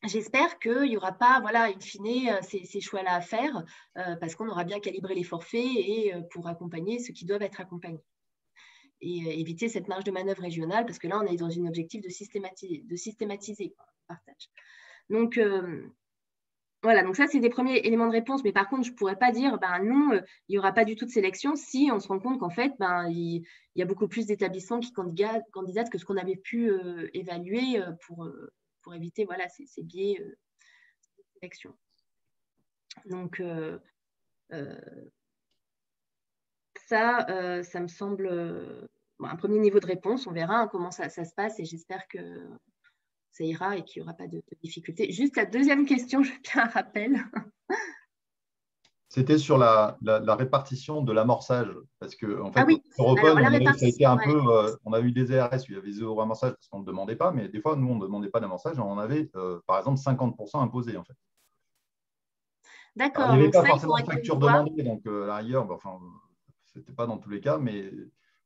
j'espère qu'il n'y aura pas, in fine, ces choix-là à faire parce qu'on aura bien calibré les forfaits et pour accompagner ceux qui doivent être accompagnés. Et éviter cette marge de manœuvre régionale parce que là, on est dans un objectif de systématiser le partage. Donc, voilà, donc ça, c'est des premiers éléments de réponse. Mais par contre, je ne pourrais pas dire, non, il n'y aura pas du tout de sélection si on se rend compte qu'en fait, il y a beaucoup plus d'établissements qui candidatent que ce qu'on avait pu évaluer pour éviter ces biais de sélection. Donc, ça me semble un premier niveau de réponse. On verra comment ça se passe et j'espère que ça ira et qu'il n'y aura pas de difficultés. Juste la deuxième question, je fais un rappel.
C'était sur la répartition de l'amorçage. Parce que, en fait, sur
Open,
ça a été un peu. On a eu des ARS où il y avait zéro amorçage parce qu'on ne demandait pas, mais des fois, nous, on ne demandait pas d'amorçage. On en avait, par exemple, 50% imposés, en fait.
D'accord.
Il n'y avait pas forcément de facture demandée, donc à la rigueur, ce n'était pas dans tous les cas, mais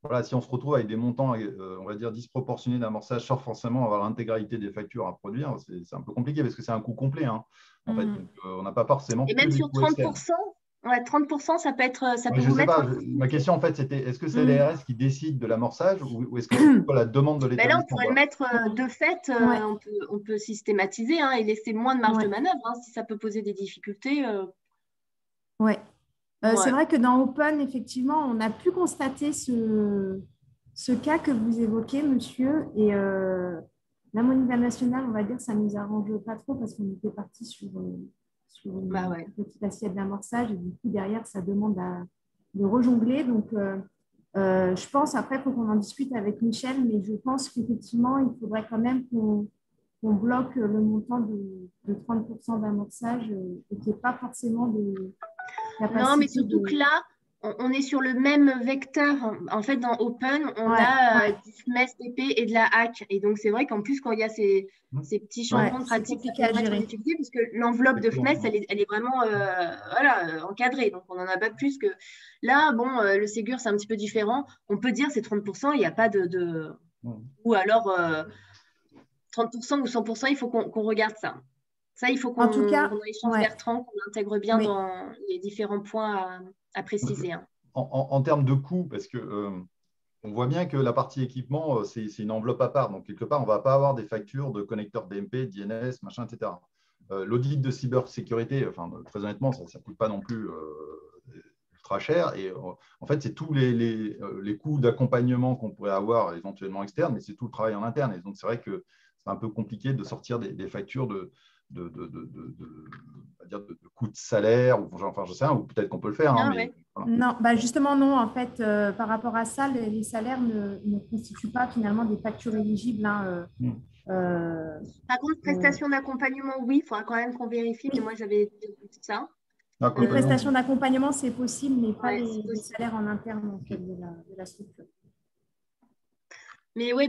voilà, si on se retrouve avec des montants, on va dire, disproportionnés d'amorçage sans forcément avoir l'intégralité des factures à produire, c'est un peu compliqué parce que c'est un coût complet. Hein, en fait. Donc, on n'a pas forcément.
Et même sur 30%, 30%, ça peut être. Ça peut
je ne sais pas. Ma question, en fait, c'était est-ce que c'est l'ARS qui décide de l'amorçage ou est-ce que c'est la demande de l'établissement?
Là, on pourrait le mettre de fait, on peut systématiser et laisser moins de marge de manœuvre si ça peut poser des difficultés.
Oui. C'est vrai que dans Open, effectivement, on a pu constater ce cas que vous évoquez, monsieur. Et la monnaie nationale, on va dire, ça ne nous arrange pas trop parce qu'on était parti sur une petite assiette d'amorçage. Et du coup, derrière, ça demande de rejongler. Donc, je pense, après, il faut qu'on en discute avec Michel, mais je pense qu'effectivement, il faudrait quand même qu'on bloque le montant de 30% d'amorçage et qu'il n'y ait pas forcément de capacité.
Non, mais surtout que là, on est sur le même vecteur. En fait, dans Open, on a du FMES, PP et de la HAC. Et donc, c'est vrai qu'en plus, quand il y a ces petits changements de pratique, ça peut être une difficulté parce que l'enveloppe de FMES, elle est vraiment encadrée. Donc, on n'en a pas plus que… Là, le Ségur, c'est un petit peu différent. On peut dire c'est 30%, il n'y a pas de… Ou alors 30% ou 100%, il faut qu'on regarde ça. Ça, il faut qu'on échange Bertrand, qu'on intègre bien dans les différents points à préciser.
En termes de coûts, parce que On voit bien que la partie équipement, c'est une enveloppe à part. Donc, quelque part, on ne va pas avoir des factures de connecteurs DMP, d'INS, machin, etc. L'audit de cybersécurité, enfin, très honnêtement, ça ne coûte pas non plus ultra cher. Et en fait, c'est tous les coûts d'accompagnement qu'on pourrait avoir éventuellement externes, mais c'est tout le travail en interne. Et donc, c'est vrai que c'est un peu compliqué de sortir des factures de coûts de salaire, ou enfin, je sais, ou peut-être qu'on peut le faire. Hein, mais, voilà.
Non, bah justement, non. En fait, par rapport à ça, les salaires ne constituent pas finalement des factures éligibles. Hein,
Par contre, prestations d'accompagnement, oui, il faudra quand même qu'on vérifie, mais moi, j'avais dit ça.
Les prestations d'accompagnement, c'est possible, mais pas
Ouais,
les salaires en interne en fait, de la structure.
Mais oui,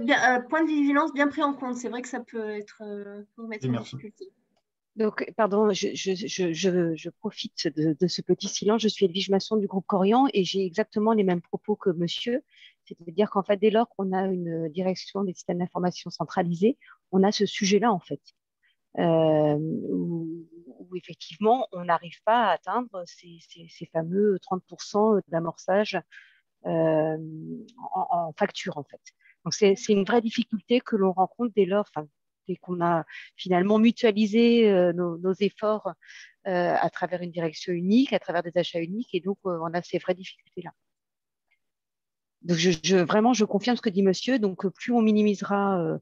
point de vigilance bien pris en compte. C'est vrai que ça peut être pour mettre en difficulté.
Donc, pardon, je profite de ce petit silence. Je suis Edwige Masson du groupe Corian et j'ai exactement les mêmes propos que monsieur. C'est-à-dire qu'en fait, dès lors qu'on a une direction des systèmes d'information centralisés, on a ce sujet-là, en fait, où effectivement, on n'arrive pas à atteindre ces fameux 30% d'amorçage en facture, en fait. Donc, c'est une vraie difficulté que l'on rencontre dès lors, dès qu'on a finalement mutualisé nos efforts à travers une direction unique, à travers des achats uniques, et donc on a ces vraies difficultés-là. Donc, vraiment, je confirme ce que dit monsieur. Donc, plus on minimisera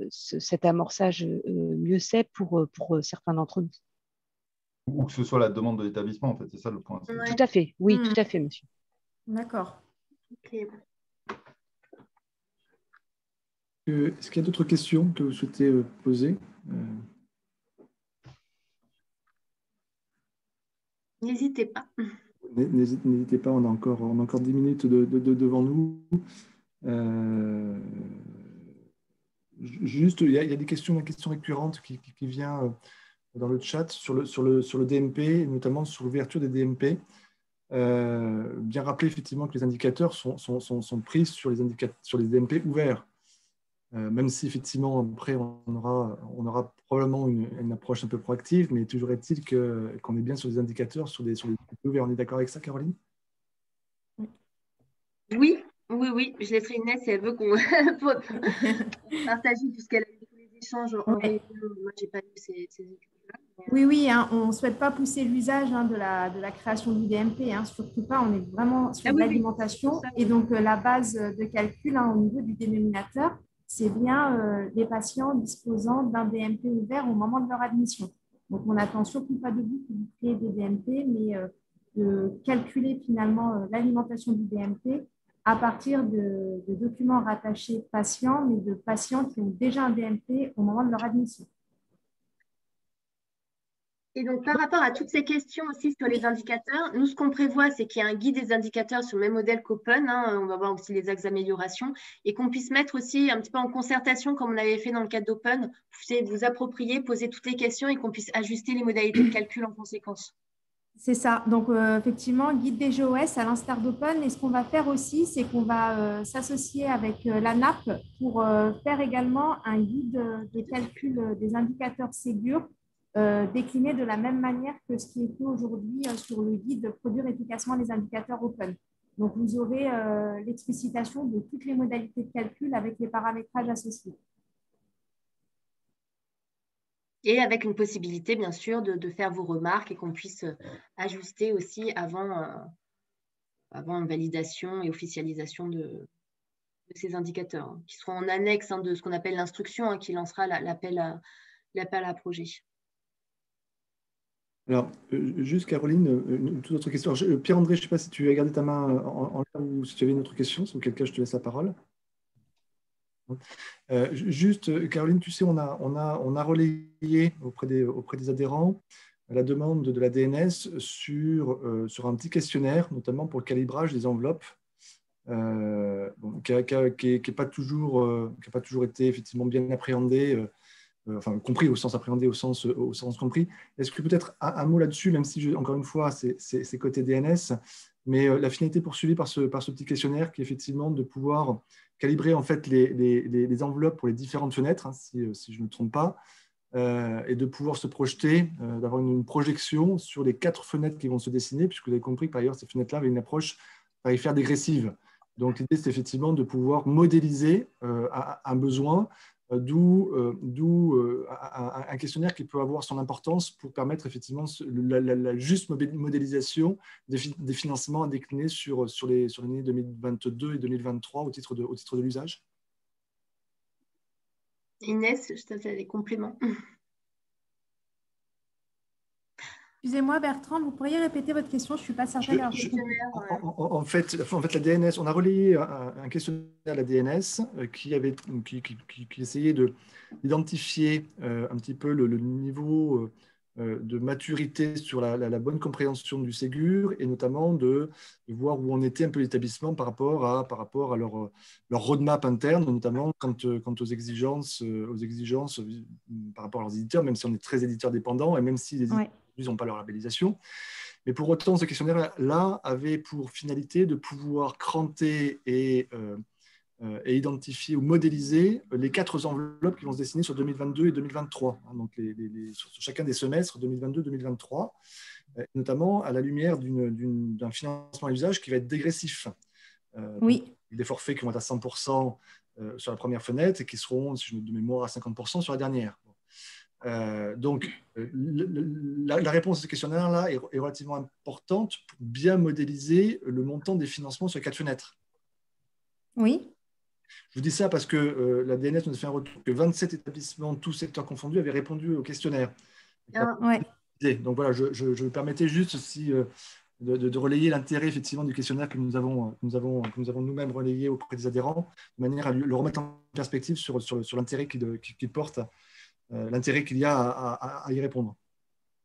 cet amorçage, mieux c'est pour certains d'entre nous.
Ou que ce soit la demande de l'établissement, en fait, c'est ça le point.
Ouais. Tout à fait, oui, tout à fait, monsieur.
D'accord.
Okay.
Est-ce qu'il y a d'autres questions que vous souhaitez poser?
N'hésitez pas.
N'hésitez pas, on a encore 10 minutes devant nous. Juste, il y a une question récurrente qui vient dans le chat sur le DMP, notamment sur l'ouverture des DMP. Bien rappeler effectivement que les indicateurs sont pris sur les DMP ouverts. Même si effectivement après on aura probablement une approche un peu proactive, mais toujours est-il qu'on est bien sur des indicateurs sur les DMP ouverts. On est d'accord avec ça, Caroline?
Oui, je laisserai Inès si elle veut qu'on partage, puisqu'elle a eu tous les échanges en réunion. Moi, je n'ai pas eu ces études-là.
Oui, hein, on ne souhaite pas pousser l'usage de la création du DMP, hein, surtout pas. On est vraiment sur l'alimentation. Et donc, la base de calcul au niveau du dénominateur, c'est bien les patients disposant d'un DMP ouvert au moment de leur admission. Donc, on n'attend surtout pas de vous que vous créez des DMP, mais de calculer finalement l'alimentation du DMP à partir de documents rattachés patients, mais de patients qui ont déjà un DMP au moment de leur admission.
Et donc, par rapport à toutes ces questions aussi sur les indicateurs, nous, ce qu'on prévoit, c'est qu'il y ait un guide des indicateurs sur le même modèle qu'Open. Hein, on va voir aussi les axes d'amélioration et qu'on puisse mettre aussi un petit peu en concertation, comme on avait fait dans le cadre d'Open, vous approprier, poser toutes les questions et qu'on puisse ajuster les modalités de calcul en conséquence.
C'est ça. Donc, effectivement, guide des GOS à l'instar d'Open. Et ce qu'on va faire aussi, c'est qu'on va s'associer avec la NAP pour faire également un guide de calcul des indicateurs Ségur décliné de la même manière que ce qui est fait aujourd'hui sur le guide de produire efficacement les indicateurs Open. Donc, vous aurez l'explicitation de toutes les modalités de calcul avec les paramétrages associés.
Et avec une possibilité, bien sûr, de faire vos remarques et qu'on puisse ajuster aussi avant validation et officialisation de ces indicateurs, hein, qui seront en annexe de ce qu'on appelle l'instruction, hein, qui lancera l'appel à projet.
Alors, juste Caroline, une toute autre question. Pierre-André, je ne sais pas si tu as gardé ta main en l'air ou si tu avais une autre question, sur quel cas je te laisse la parole. Juste, Caroline, tu sais, on a relayé auprès des adhérents la demande de la DNS sur un petit questionnaire, notamment pour le calibrage des enveloppes, qui n'a pas toujours été effectivement bien appréhendé. Enfin, compris au sens appréhendé, au sens compris. Est-ce que peut-être un mot là-dessus, même si, encore une fois, c'est côté DNS, mais la finalité poursuivie par ce petit questionnaire qui est effectivement de pouvoir calibrer en fait les enveloppes pour les différentes fenêtres, hein, si je ne me trompe pas, et de pouvoir se projeter, d'avoir une projection sur les 4 fenêtres qui vont se dessiner, puisque vous avez compris que par ailleurs, ces fenêtres-là avaient une approche tarifaire dégressive. Donc, l'idée, c'est effectivement de pouvoir modéliser un besoin, d'où un questionnaire qui peut avoir son importance pour permettre effectivement la juste modélisation des financements à décliner sur l'année 2022 et 2023 au titre de l'usage.
Inès, je t'attends des compléments.
Excusez-moi, Bertrand, vous pourriez répéter votre question? Je ne suis pas certaine.
En fait, la DNS, on a relayé un questionnaire à la DNS qui essayait d'identifier un petit peu le niveau de maturité sur la bonne compréhension du Ségur et notamment de voir où en était un peu l'établissement par rapport à leur roadmap interne, notamment quant aux exigences par rapport à leurs éditeurs, même si on est très éditeur dépendant et même si les éditeurs n'ont pas leur labellisation. Mais pour autant, ce questionnaire-là avait pour finalité de pouvoir cranter et identifier ou modéliser les 4 enveloppes qui vont se dessiner sur 2022 et 2023, donc sur chacun des semestres 2022-2023, notamment à la lumière d'un financement à usage qui va être dégressif. Des forfaits qui vont être à 100% sur la première fenêtre et qui seront, si je me de mémoire, à 50% sur la dernière. Donc, la réponse à ce questionnaire-là est relativement importante pour bien modéliser le montant des financements sur les 4 fenêtres.
Oui.
Je vous dis ça parce que la DNS nous a fait un retour que 27 établissements, tous secteurs confondus, avaient répondu au questionnaire. Donc voilà, je me permettais juste aussi de relayer l'intérêt effectivement du questionnaire que nous avons nous-mêmes relayé auprès des adhérents, de manière à le remettre en perspective sur l'intérêt qu'il porte, l'intérêt qu'il y a à y répondre.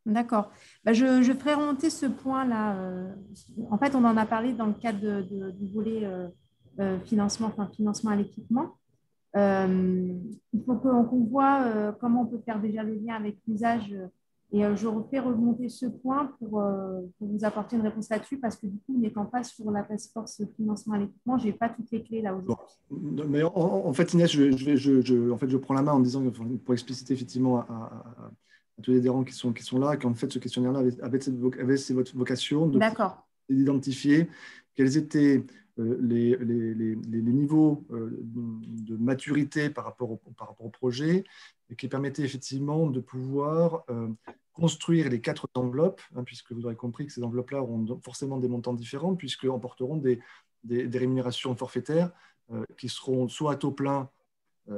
D'accord.
Je ferai remonter ce point-là. En fait, on en a parlé dans le cadre du volet financement à l'équipement. Il faut qu'on voit comment on peut faire déjà le lien avec l'usage. Et je refais remonter ce point pour vous apporter une réponse là-dessus, parce que du coup, n'étant pas sur la task force financement à l'équipement, je n'ai pas toutes les clés là aujourd'hui.
Bon. Mais en fait, Inès, je prends la main en disant, pour expliciter effectivement à tous les adhérents qui sont là, qu'en fait, ce questionnaire-là avait cette vocation d'identifier quels étaient les niveaux de maturité par rapport au projet, et qui permettait effectivement de pouvoir construire les 4 enveloppes, puisque vous aurez compris que ces enveloppes-là auront forcément des montants différents, puisqu'elles emporteront des rémunérations forfaitaires qui seront soit à taux plein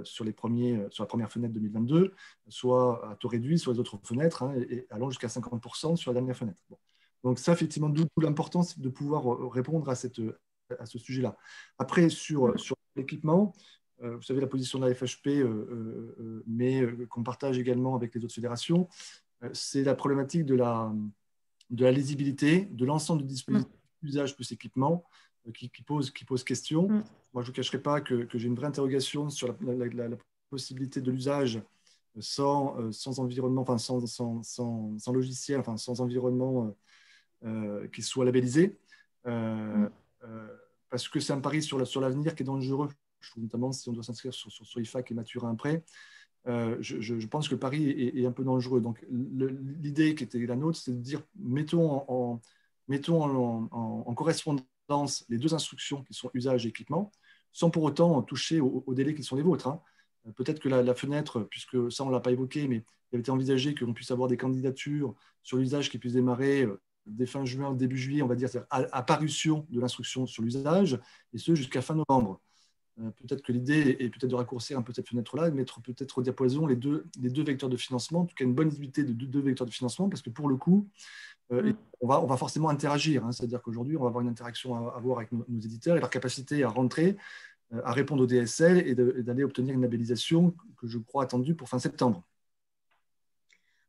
sur la première fenêtre 2022, soit à taux réduit sur les autres fenêtres, et allant jusqu'à 50% sur la dernière fenêtre. Bon. Donc ça, effectivement, d'où l'importance de pouvoir répondre à ce sujet-là. Après, sur l'équipement, vous savez, la position de la FHP, mais qu'on partage également avec les autres fédérations, c'est la problématique de la lisibilité de l'ensemble du dispositif d'usage plus équipement qui pose question. Moi, je ne vous cacherai pas que j'ai une vraie interrogation sur la possibilité de l'usage sans environnement, enfin sans logiciel, enfin sans environnement qui soit labellisé, parce que c'est un pari sur l'avenir qui est dangereux. Je trouve, notamment si on doit s'inscrire sur IFAC et Maturin après. Je pense que le pari est un peu dangereux. Donc, l'idée qui était la nôtre, c'est de dire mettons en correspondance les 2 instructions qui sont usage et équipement, sans pour autant toucher aux délais qui sont les vôtres. Peut-être que la fenêtre, puisque ça on ne l'a pas évoqué, mais il avait été envisagé qu'on puisse avoir des candidatures sur l'usage qui puissent démarrer dès fin juin, début juillet, on va dire, à parution de l'instruction sur l'usage, et ce jusqu'à fin novembre. Peut-être que l'idée est peut-être de raccourcir un peu cette fenêtre-là, de mettre peut-être au diapason les deux vecteurs de financement, en tout cas une bonne visibilité de 2 vecteurs de financement, parce que pour le coup, on va forcément interagir. C'est-à-dire qu'aujourd'hui, on va avoir une interaction à avoir avec nos éditeurs et leur capacité à rentrer, à répondre au DSL et d'aller obtenir une labellisation que je crois attendue pour fin septembre.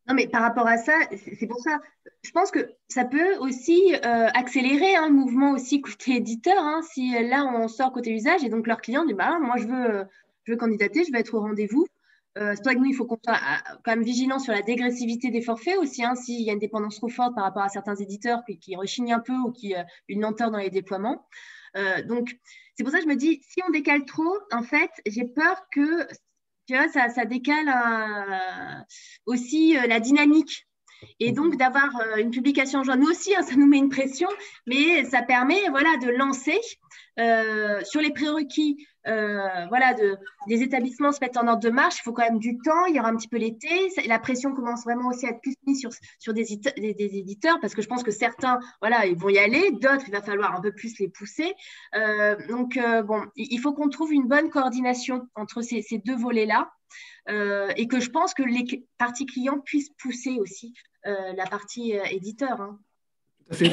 Non, mais par rapport à ça, c'est pour ça, je pense que ça peut aussi accélérer un mouvement aussi côté éditeur. Si là, on sort côté usage et donc leurs clients disent moi, je veux candidater, je veux être au rendez-vous. C'est pour ça que nous, il faut qu'on soit quand même vigilant sur la dégressivité des forfaits aussi. S'il y a une dépendance trop forte par rapport à certains éditeurs qui rechignent un peu ou qui une lenteur dans les déploiements. Donc, c'est pour ça que je me dis, si on décale trop, en fait, j'ai peur que tu vois, ça décale aussi la dynamique. Et donc, d'avoir une publication en juin, nous aussi, hein, ça nous met une pression, mais ça permet voilà, de lancer sur les prérequis voilà, des établissements se mettent en ordre de marche. Il faut quand même du temps, il y aura un petit peu l'été. La pression commence vraiment aussi à être plus mise sur des éditeurs parce que je pense que certains, voilà, ils vont y aller, d'autres, il va falloir un peu plus les pousser. Bon, il faut qu'on trouve une bonne coordination entre ces deux volets-là. Et que je pense que les parties clients puissent pousser aussi la partie éditeur. Hein.
Tout à fait.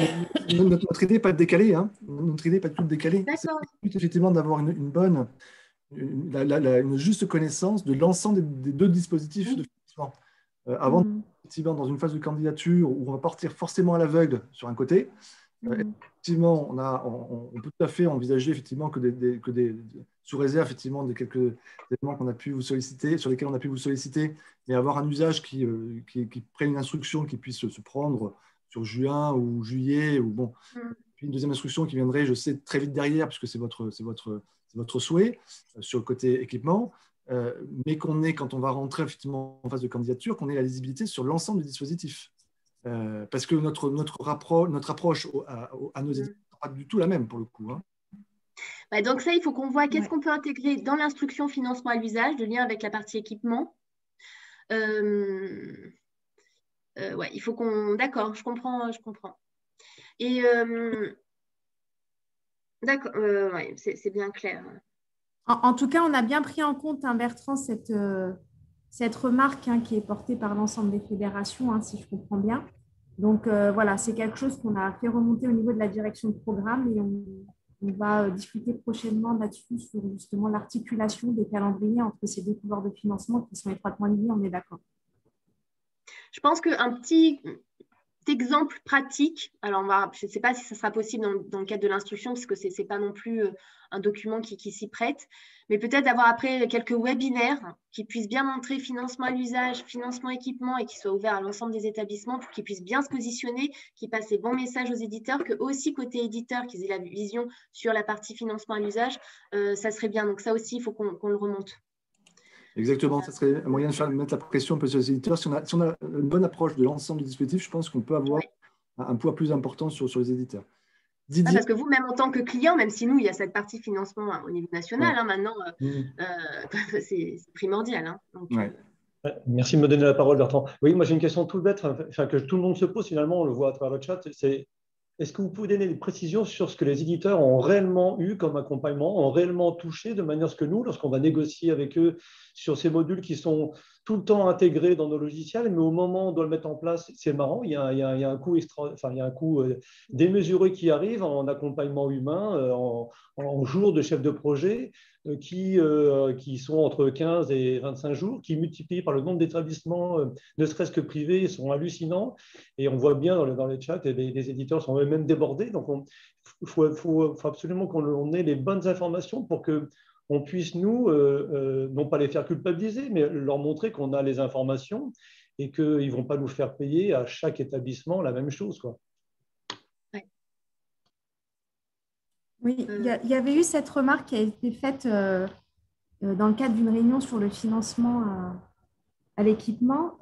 Notre idée n'est pas de décaler. Hein. Notre idée n'est pas de tout décaler. C'est effectivement d'avoir une juste connaissance de l'ensemble des deux dispositifs de financement. Avant, effectivement, dans une phase de candidature où on va partir forcément à l'aveugle sur un côté, effectivement, on peut tout à fait envisager effectivement sous réserve effectivement de quelques éléments qu'on a pu vous solliciter, sur lesquels on a pu vous solliciter, et avoir un usage qui prenne une instruction qui puisse se prendre sur juin ou juillet, ou bon, puis une deuxième instruction qui viendrait, je sais, très vite derrière, puisque c'est votre souhait sur le côté équipement, mais quand on va rentrer effectivement en phase de candidature, qu'on ait la lisibilité sur l'ensemble du dispositif. Parce que notre approche à nos éditeurs n'est pas du tout la même pour le coup. Hein.
Bah donc ça, il faut qu'on voit qu'est-ce qu'on peut intégrer dans l'instruction financement à l'usage, de lien avec la partie équipement. Ouais, il faut qu'on... D'accord, je comprends. Et d'accord, ouais, c'est bien clair.
En tout cas, on a bien pris en compte, hein, Bertrand, cette remarque qui est portée par l'ensemble des fédérations, hein, si je comprends bien. Donc, voilà, c'est quelque chose qu'on a fait remonter au niveau de la direction de programme et on va discuter prochainement là-dessus sur justement l'articulation des calendriers entre ces deux pouvoirs de financement qui sont étroitement liés, on est d'accord.
Je pense qu'un petit exemple pratique, alors je ne sais pas si ça sera possible dans le cadre de l'instruction, parce que ce n'est pas non plus un document qui s'y prête, mais peut-être d'avoir après quelques webinaires qui puissent bien montrer financement à l'usage, financement équipement et qui soient ouverts à l'ensemble des établissements pour qu'ils puissent bien se positionner, qu'ils passent les bons messages aux éditeurs, qu'eux aussi, côté éditeur, qu'ils aient la vision sur la partie financement à l'usage, ça serait bien. Donc ça aussi, il faut qu'on le remonte.
Exactement, ça serait un moyen de mettre la pression un peu sur les éditeurs. Si on a une bonne approche de l'ensemble du dispositif, je pense qu'on peut avoir un poids plus important sur les éditeurs.
Didier. Parce que vous, même en tant que client, même si nous, il y a cette partie financement au niveau national, maintenant, c'est primordial. Hein, donc,
merci de me donner la parole, Bertrand. Oui, moi j'ai une question toute bête, que tout le monde se pose finalement, on le voit à travers le chat, c'est est-ce que vous pouvez donner des précisions sur ce que les éditeurs ont réellement eu comme accompagnement, ont réellement touché, de manière à ce que nous, lorsqu'on va négocier avec eux sur ces modules qui sont tout le temps intégrés dans nos logiciels, mais au moment où on doit le mettre en place, c'est marrant, il y a un coût démesuré qui arrive en accompagnement humain, en jours de chef de projet, qui sont entre 15 et 25 jours, qui multiplient par le nombre d'établissements, ne serait-ce que privés, sont hallucinants. Et on voit bien dans les chats, et les éditeurs sont même débordés. Donc, il faut absolument qu'on ait les bonnes informations pour qu'on puisse, nous, non pas les faire culpabiliser, mais leur montrer qu'on a les informations et qu'ils ne vont pas nous faire payer à chaque établissement la même chose, quoi.
Oui, il y avait eu cette remarque qui a été faite dans le cadre d'une réunion sur le financement à l'équipement.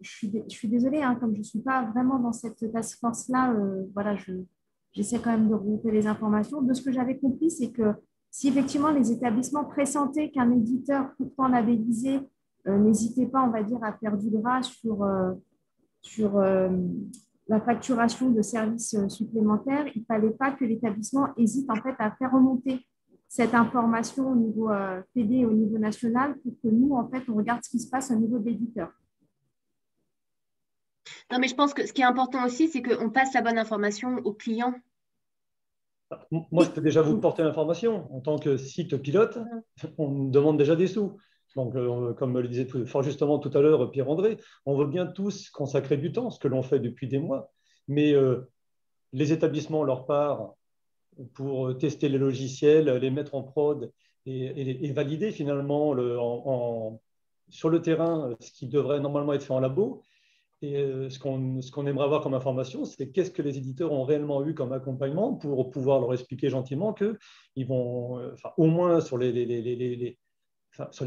Je suis désolée, comme je ne suis pas vraiment dans cette task force-là, voilà, j'essaie quand même de regrouper les informations. De ce que j'avais compris, c'est que si effectivement les établissements pressentaient qu'un éditeur pourtant labellisé n'hésitait pas, on va dire, à faire du gras sur la facturation de services supplémentaires, il ne fallait pas que l'établissement hésite en fait à faire remonter cette information au niveau PD et au niveau national pour que nous, en fait, on regarde ce qui se passe au niveau de l'éditeur.
Non, mais je pense que ce qui est important aussi, c'est qu'on passe la bonne information aux clients.
Moi, je peux déjà vous porter l'information. En tant que site pilote, on me demande déjà des sous. Donc, comme le disait fort justement tout à l'heure Pierre-André, on veut bien tous consacrer du temps, ce que l'on fait depuis des mois. Mais les établissements, leur part, pour tester les logiciels, les mettre en prod et valider finalement sur le terrain ce qui devrait normalement être fait en labo. Et ce qu'on aimerait avoir comme information, c'est qu'est-ce que les éditeurs ont réellement eu comme accompagnement pour pouvoir leur expliquer gentiment qu'ils vont, au moins sur les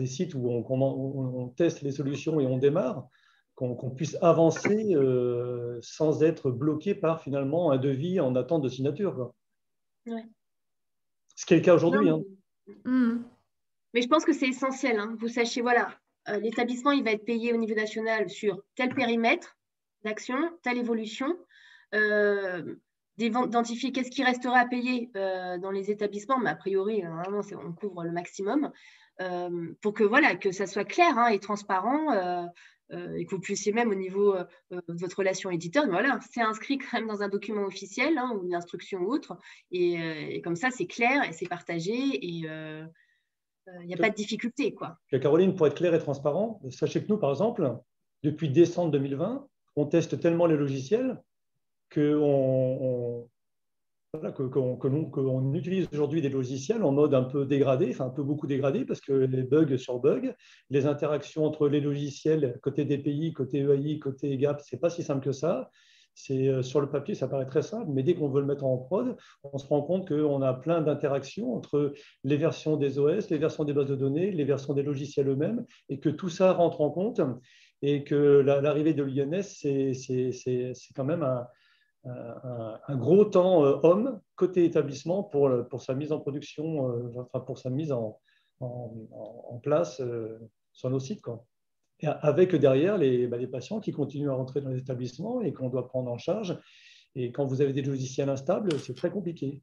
sites où on teste les solutions et on démarre, qu'on puisse avancer sans être bloqué par finalement un devis en attente de signature, quoi.
Ouais.
Ce qui est le cas aujourd'hui.
Non, mais je pense que c'est essentiel, hein. Vous sachiez, voilà, l'établissement, il va être payé au niveau national sur tel périmètre d'action, telle évolution. D'identifier qu'est-ce qui restera à payer dans les établissements, mais a priori, vraiment, on couvre le maximum, pour que, voilà, que ça soit clair, hein, et transparent, et que vous puissiez même au niveau de votre relation éditeur, voilà, c'est inscrit quand même dans un document officiel, hein, ou une instruction ou autre, et comme ça, c'est clair et c'est partagé, et il n'y a pas de difficulté, quoi.
Caroline, pour être clair et transparent, sachez que nous, par exemple, depuis décembre 2020, on teste tellement les logiciels qu'on utilise aujourd'hui des logiciels en mode un peu dégradé, enfin un peu beaucoup dégradé, parce que les bugs sur bugs, les interactions entre les logiciels, côté DPI, côté EAI, côté EGAP, ce n'est pas si simple que ça. Sur le papier, ça paraît très simple, mais dès qu'on veut le mettre en prod, on se rend compte qu'on a plein d'interactions entre les versions des OS, les versions des bases de données, les versions des logiciels eux-mêmes, et que tout ça rentre en compte, et que l'arrivée de l'INS, c'est quand même un gros temps homme côté établissement pour sa mise en production, enfin pour sa mise en place sur nos sites, quoi. Et avec derrière les patients qui continuent à rentrer dans les établissements et qu'on doit prendre en charge. Et quand vous avez des logiciels instables, c'est très compliqué.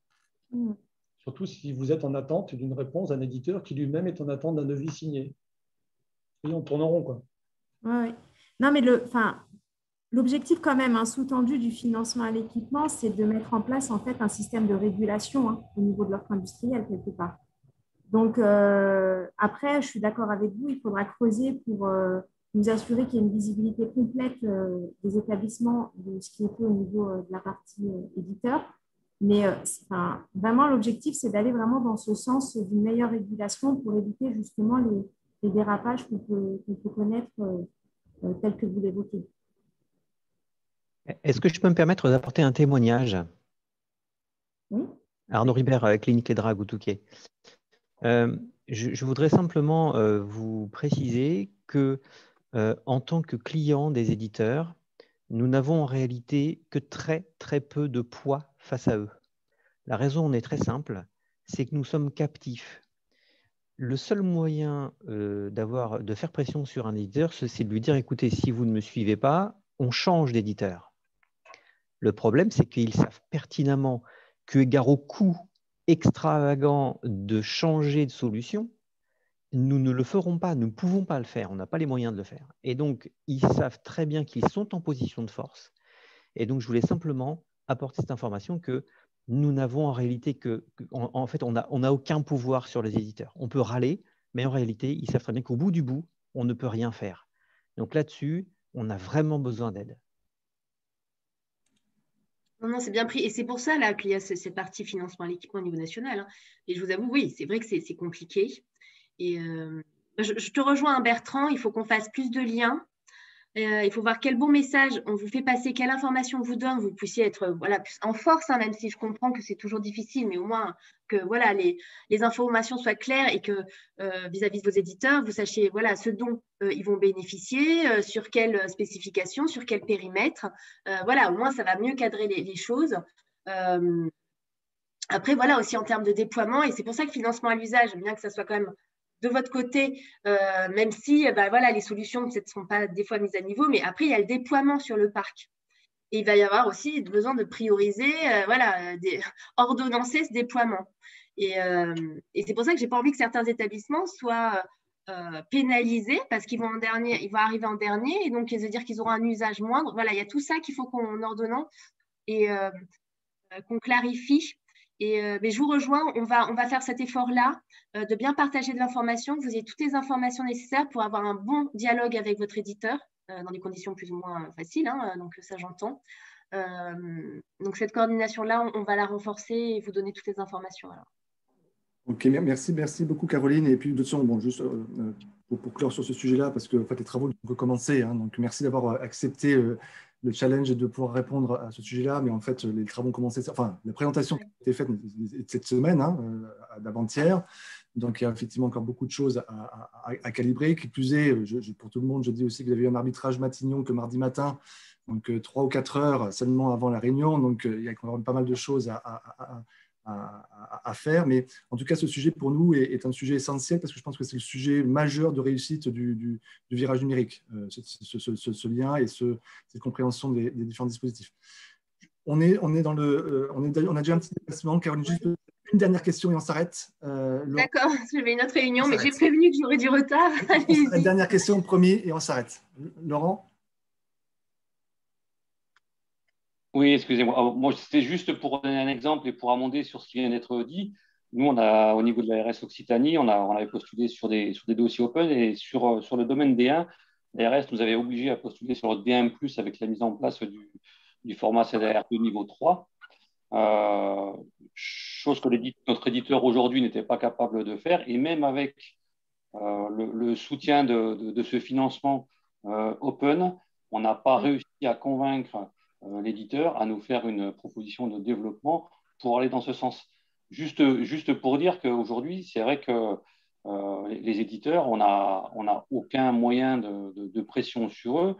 Surtout si vous êtes en attente d'une réponse d'un éditeur qui lui-même est en attente d'un devis signé. Et on tourne en rond, quoi.
Ouais. Non, mais l'objectif quand même, sous-tendu du financement à l'équipement, c'est de mettre en place en fait un système de régulation, au niveau de l'offre industrielle quelque part. Donc, après, je suis d'accord avec vous, il faudra creuser pour nous assurer qu'il y ait une visibilité complète des établissements de ce qui est fait au niveau de la partie éditeur. Mais vraiment, l'objectif, c'est d'aller vraiment dans ce sens d'une meilleure régulation pour éviter justement les dérapages qu'on peut connaître tels que vous l'évoquez.
Est-ce que je peux me permettre d'apporter un témoignage?
Oui.
Arnaud Ribert, Clinique Les Dragues ou Touquet. Je voudrais simplement vous préciser que en tant que client des éditeurs, nous n'avons en réalité que très très peu de poids face à eux. La raison en est très simple, c'est que nous sommes captifs. Le seul moyen de faire pression sur un éditeur, c'est de lui dire, écoutez, si vous ne me suivez pas, on change d'éditeur. Le problème, c'est qu'ils savent pertinemment qu'eu égard au coût extravagant de changer de solution, nous ne le ferons pas, nous ne pouvons pas le faire, on n'a pas les moyens de le faire. Et donc, ils savent très bien qu'ils sont en position de force. Et donc, je voulais simplement apporter cette information que nous n'avons en réalité en fait, on n'a aucun pouvoir sur les éditeurs. On peut râler, mais en réalité, ils savent très bien qu'au bout du bout, on ne peut rien faire. Donc là-dessus, on a vraiment besoin d'aide.
Non, c'est bien pris. Et c'est pour ça là, qu'il y a cette partie financement à l'équipement au niveau national, hein. Et je vous avoue, oui, c'est vrai que c'est compliqué. Et je te rejoins, Bertrand, il faut qu'on fasse plus de liens. Il faut voir quel bon message on vous fait passer, quelle information on vous donne, vous puissiez être voilà, plus en force, hein, même si je comprends que c'est toujours difficile, mais au moins que voilà, les informations soient claires et que vis-à-vis de vos éditeurs, vous sachiez voilà, ce dont ils vont bénéficier, sur quelle spécification, sur quel périmètre. Voilà, au moins, ça va mieux cadrer les choses. Après, voilà, aussi en termes de déploiement, et c'est pour ça que financement à l'usage, bien que ça soit quand même de votre côté, même si voilà, les solutions ne sont pas des fois mises à niveau, mais après, il y a le déploiement sur le parc. Et il va y avoir aussi besoin de prioriser, voilà, ordonnancer ce déploiement. Et c'est pour ça que je n'ai pas envie que certains établissements soient pénalisés parce qu'ils vont arriver en dernier, et donc ça veut dire qu'ils auront un usage moindre. Voilà, il y a tout ça qu'il faut qu'on ordonnance et qu'on clarifie. Mais je vous rejoins, on va faire cet effort-là, de bien partager de l'information, que vous ayez toutes les informations nécessaires pour avoir un bon dialogue avec votre éditeur, dans des conditions plus ou moins faciles, hein, donc ça j'entends. Donc cette coordination-là, on va la renforcer et vous donner toutes les informations. Alors.
Ok, merci beaucoup Caroline. Et puis de toute façon, bon, juste pour clore sur ce sujet-là, parce que en fait, les travaux ont recommencé, hein, donc merci d'avoir accepté le challenge de pouvoir répondre à ce sujet-là, mais en fait, les travaux ont commencé, enfin, la présentation qui a été faite cette semaine, hein, d'avant-hier, Donc, il y a effectivement encore beaucoup de choses à calibrer. Qui plus est, pour tout le monde, je dis aussi que vous avez eu un arbitrage Matignon que mardi matin, donc 3 ou 4 heures seulement avant la réunion. Donc, il y a quand même pas mal de choses à faire. Mais en tout cas, ce sujet pour nous est un sujet essentiel parce que je pense que c'est le sujet majeur de réussite du virage numérique, ce lien et cette compréhension des différents dispositifs. On a déjà un petit déplacement. Caroline, juste une dernière question et on s'arrête.
D'accord, j'avais une autre réunion, mais j'ai prévenu que j'aurais du retard.
Une dernière question, promis, et on s'arrête. Laurent?
Oui, excusez-moi. Moi, c'était juste pour donner un exemple et pour amender sur ce qui vient d'être dit. Nous, au niveau de la RS Occitanie, on avait postulé sur des dossiers open et sur le domaine D1, la RS nous avait obligé à postuler sur le D1+, avec la mise en place du format CDR de niveau 3. Chose que notre éditeur aujourd'hui n'était pas capable de faire. Et même avec le soutien de ce financement open, on n'a pas réussi à convaincre l'éditeur à nous faire une proposition de développement pour aller dans ce sens. Juste pour dire qu'aujourd'hui, c'est vrai que les éditeurs, on n'a aucun moyen de pression sur eux.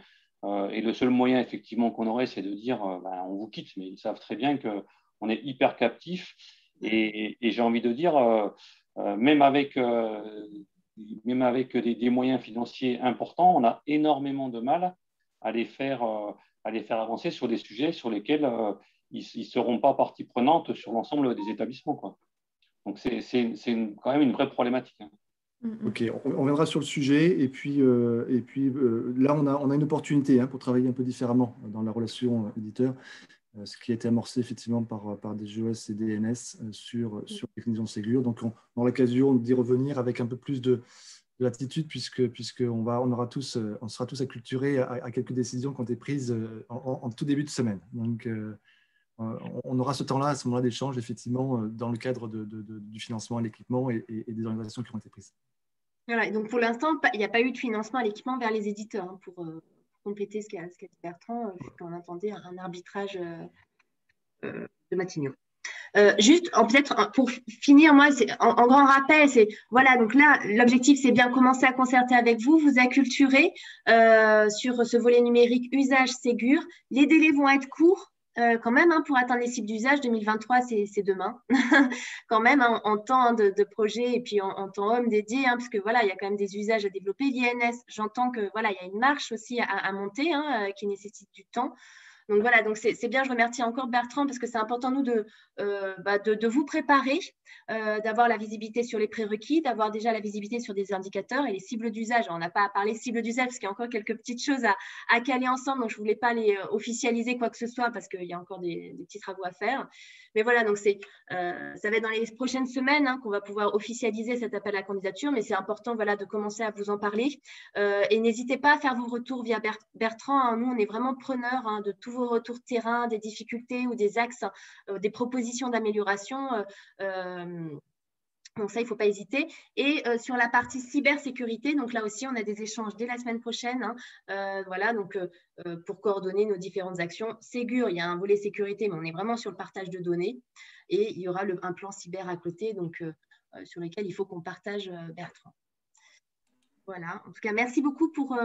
Et le seul moyen, effectivement, qu'on aurait, c'est de dire on vous quitte, mais ils savent très bien qu'on est hyper captif. Et j'ai envie de dire, même avec des moyens financiers importants, on a énormément de mal à les faire avancer sur des sujets sur lesquels ils ne seront pas partie prenante sur l'ensemble des établissements, quoi. Donc, c'est quand même une vraie problématique.
Ok, on reviendra sur le sujet. Et puis là, on a une opportunité pour travailler un peu différemment dans la relation éditeur, ce qui a été amorcé effectivement par des GOS et des NS sur les définitions de Ségur. Donc, on aura l'occasion d'y revenir avec un peu plus de l'attitude, puisqu'on sera tous acculturés à quelques décisions qui ont été prises en tout début de semaine. Donc, on aura ce temps-là, à ce moment-là, d'échange, effectivement, dans le cadre du financement à l'équipement et des organisations qui ont été prises.
Voilà, et donc pour l'instant, il n'y a pas eu de financement à l'équipement vers les éditeurs, pour compléter ce qu'a dit Bertrand, puisqu'on attendait un arbitrage de Matignon. Juste, peut-être pour finir, moi, en grand rappel, voilà, donc là, l'objectif, c'est bien commencer à concerter avec vous acculturer sur ce volet numérique usage Ségur. Les délais vont être courts. Quand même, pour atteindre les cibles d'usage, 2023, c'est demain. Quand même, en temps de projet et puis en temps homme dédié, parce que voilà, il y a quand même des usages à développer. L'INS, j'entends que voilà, il y a une marche aussi à monter qui nécessite du temps. Donc voilà, donc c'est bien, je remercie encore Bertrand parce que c'est important, nous, de vous préparer, d'avoir la visibilité sur les prérequis, d'avoir déjà la visibilité sur des indicateurs et les cibles d'usage. On n'a pas à parler cibles d'usage parce qu'il y a encore quelques petites choses à caler ensemble, donc je ne voulais pas les officialiser quoi que ce soit parce qu'il y a encore des petits travaux à faire. Mais voilà, donc ça va être dans les prochaines semaines qu'on va pouvoir officialiser cet appel à candidature, mais c'est important voilà, de commencer à vous en parler. Et n'hésitez pas à faire vos retours via Bertrand. Nous, on est vraiment preneurs de tous vos retours terrain, des difficultés ou des axes, des propositions d'amélioration. Donc ça, il ne faut pas hésiter. Et sur la partie cybersécurité, donc là aussi, on a des échanges dès la semaine prochaine. Voilà, donc pour coordonner nos différentes actions. Ségur, il y a un volet sécurité, mais on est vraiment sur le partage de données. Et il y aura un plan cyber à côté, donc sur lequel il faut qu'on partage Bertrand. Voilà. En tout cas, merci beaucoup pour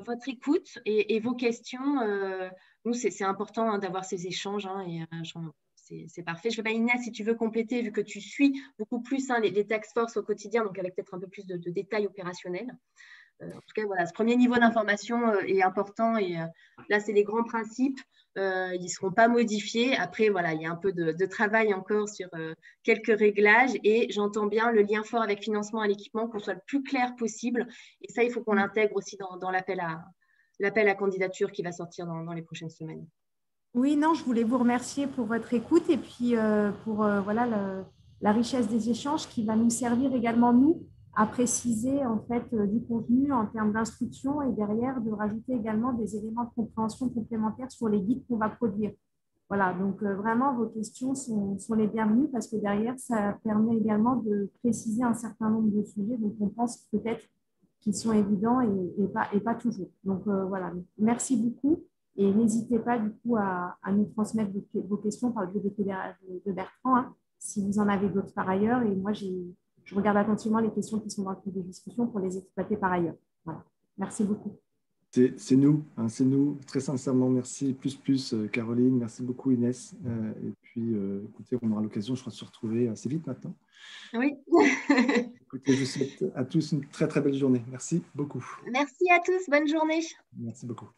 votre écoute et vos questions. Nous, c'est important d'avoir ces échanges et c'est parfait. Je ne sais pas, Inès, si tu veux compléter, vu que tu suis beaucoup plus les task force au quotidien, donc avec peut-être un peu plus de détails opérationnels. En tout cas, voilà, ce premier niveau d'information est important et là, c'est les grands principes. Ils ne seront pas modifiés. Après, voilà, il y a un peu de travail encore sur quelques réglages et j'entends bien le lien fort avec financement à l'équipement, qu'on soit le plus clair possible. Et ça, il faut qu'on l'intègre aussi dans l'appel à candidature qui va sortir dans les prochaines semaines.
Oui, non, je voulais vous remercier pour votre écoute et puis pour voilà, la richesse des échanges qui va nous servir également, nous, à préciser en fait du contenu en termes d'instruction et derrière de rajouter également des éléments de compréhension complémentaires sur les guides qu'on va produire. Voilà, donc vraiment vos questions sont les bienvenues parce que derrière ça permet également de préciser un certain nombre de sujets dont on pense peut-être qu'ils sont évidents et pas toujours. Donc voilà, merci beaucoup et n'hésitez pas du coup à nous transmettre vos questions par le biais de Bertrand si vous en avez d'autres par ailleurs et moi je regarde attentivement les questions qui sont dans le fil de discussion pour les exploiter par ailleurs. Voilà. Merci beaucoup.
C'est nous, hein, c'est nous. Très sincèrement, merci Caroline, merci beaucoup Inès. Et puis, écoutez, on aura l'occasion, je crois, de se retrouver assez vite maintenant.
Oui.
Écoutez, je vous souhaite à tous une très très belle journée. Merci beaucoup.
Merci à tous, bonne journée.
Merci beaucoup.